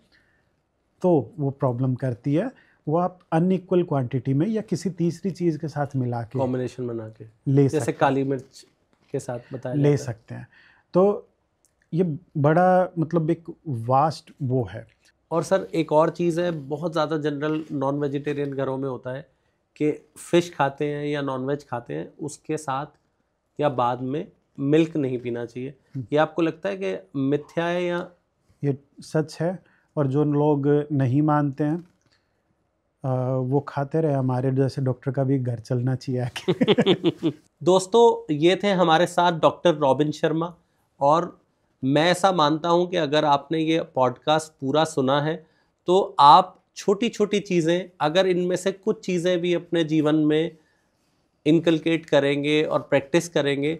तो वो प्रॉब्लम करती है। वो आप अनइक्वल क्वांटिटी में या किसी तीसरी चीज़ के साथ मिला के कॉम्बिनेशन बना के ले जैसे सकते हैं, काली मिर्च के साथ बताया ले सकते हैं। तो ये बड़ा मतलब एक वास्ट वो है। और सर एक और चीज़ है, बहुत ज़्यादा जनरल नॉन वेजिटेरियन घरों में होता है कि फ़िश खाते हैं या नॉन वेज खाते हैं, उसके साथ या बाद में मिल्क नहीं पीना चाहिए। ये आपको लगता है कि मिथ्या है या? ये सच है, और जो लोग नहीं मानते हैं वो खाते रहे, हमारे जैसे डॉक्टर का भी घर चलना चाहिए आके। दोस्तों, ये थे हमारे साथ डॉक्टर रॉबिन शर्मा। और मैं ऐसा मानता हूँ कि अगर आपने ये पॉडकास्ट पूरा सुना है तो आप छोटी छोटी चीज़ें, अगर इनमें से कुछ चीज़ें भी अपने जीवन में इनकलकेट करेंगे और प्रैक्टिस करेंगे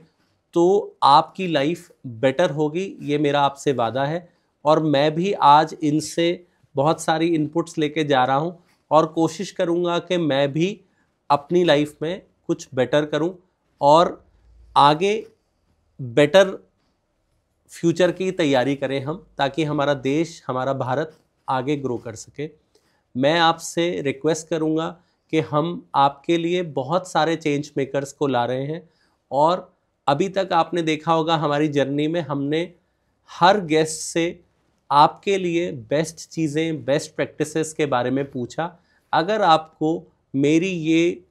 तो आपकी लाइफ बेटर होगी, ये मेरा आपसे वादा है। और मैं भी आज इनसे बहुत सारी इनपुट्स लेके जा रहा हूँ और कोशिश करूँगा कि मैं भी अपनी लाइफ में कुछ बेटर करूँ और आगे बेटर फ्यूचर की तैयारी करें हम, ताकि हमारा देश, हमारा भारत आगे ग्रो कर सके। मैं आपसे रिक्वेस्ट करूँगा कि हम आपके लिए बहुत सारे चेंज मेकर्स को ला रहे हैं। और अभी तक आपने देखा होगा हमारी जर्नी में हमने हर गेस्ट से आपके लिए बेस्ट चीज़ें, बेस्ट प्रैक्टिसेस के बारे में पूछा। अगर आपको मेरी ये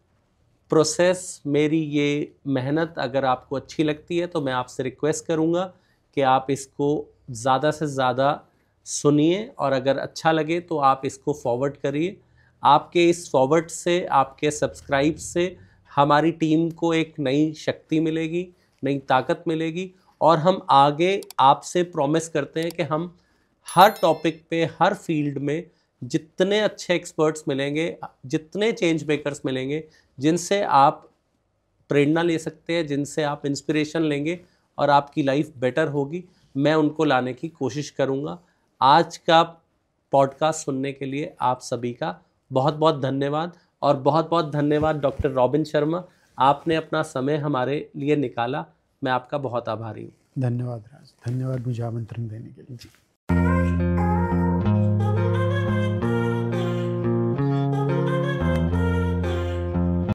प्रोसेस, मेरी ये मेहनत अगर आपको अच्छी लगती है तो मैं आपसे रिक्वेस्ट करूँगा कि आप इसको ज़्यादा से ज़्यादा सुनिए और अगर अच्छा लगे तो आप इसको फॉरवर्ड करिए। आपके इस फॉरवर्ड से, आपके सब्सक्राइब से हमारी टीम को एक नई शक्ति मिलेगी, नई ताकत मिलेगी और हम आगे आपसे प्रॉमिस करते हैं कि हम हर टॉपिक पे, हर फील्ड में जितने अच्छे एक्सपर्ट्स मिलेंगे, जितने चेंज मेकर्स मिलेंगे जिनसे आप प्रेरणा ले सकते हैं, जिनसे आप इंस्पिरेशन लेंगे और आपकी लाइफ बेटर होगी, मैं उनको लाने की कोशिश करूँगा। आज का पॉडकास्ट सुनने के लिए आप सभी का बहुत बहुत धन्यवाद। और बहुत बहुत धन्यवाद डॉक्टर रॉबिन शर्मा, आपने अपना समय हमारे लिए निकाला। मैं आपका बहुत आभारी हूँ। धन्यवाद राज, धन्यवाद मुझे आमंत्रण देने के लिए। जी।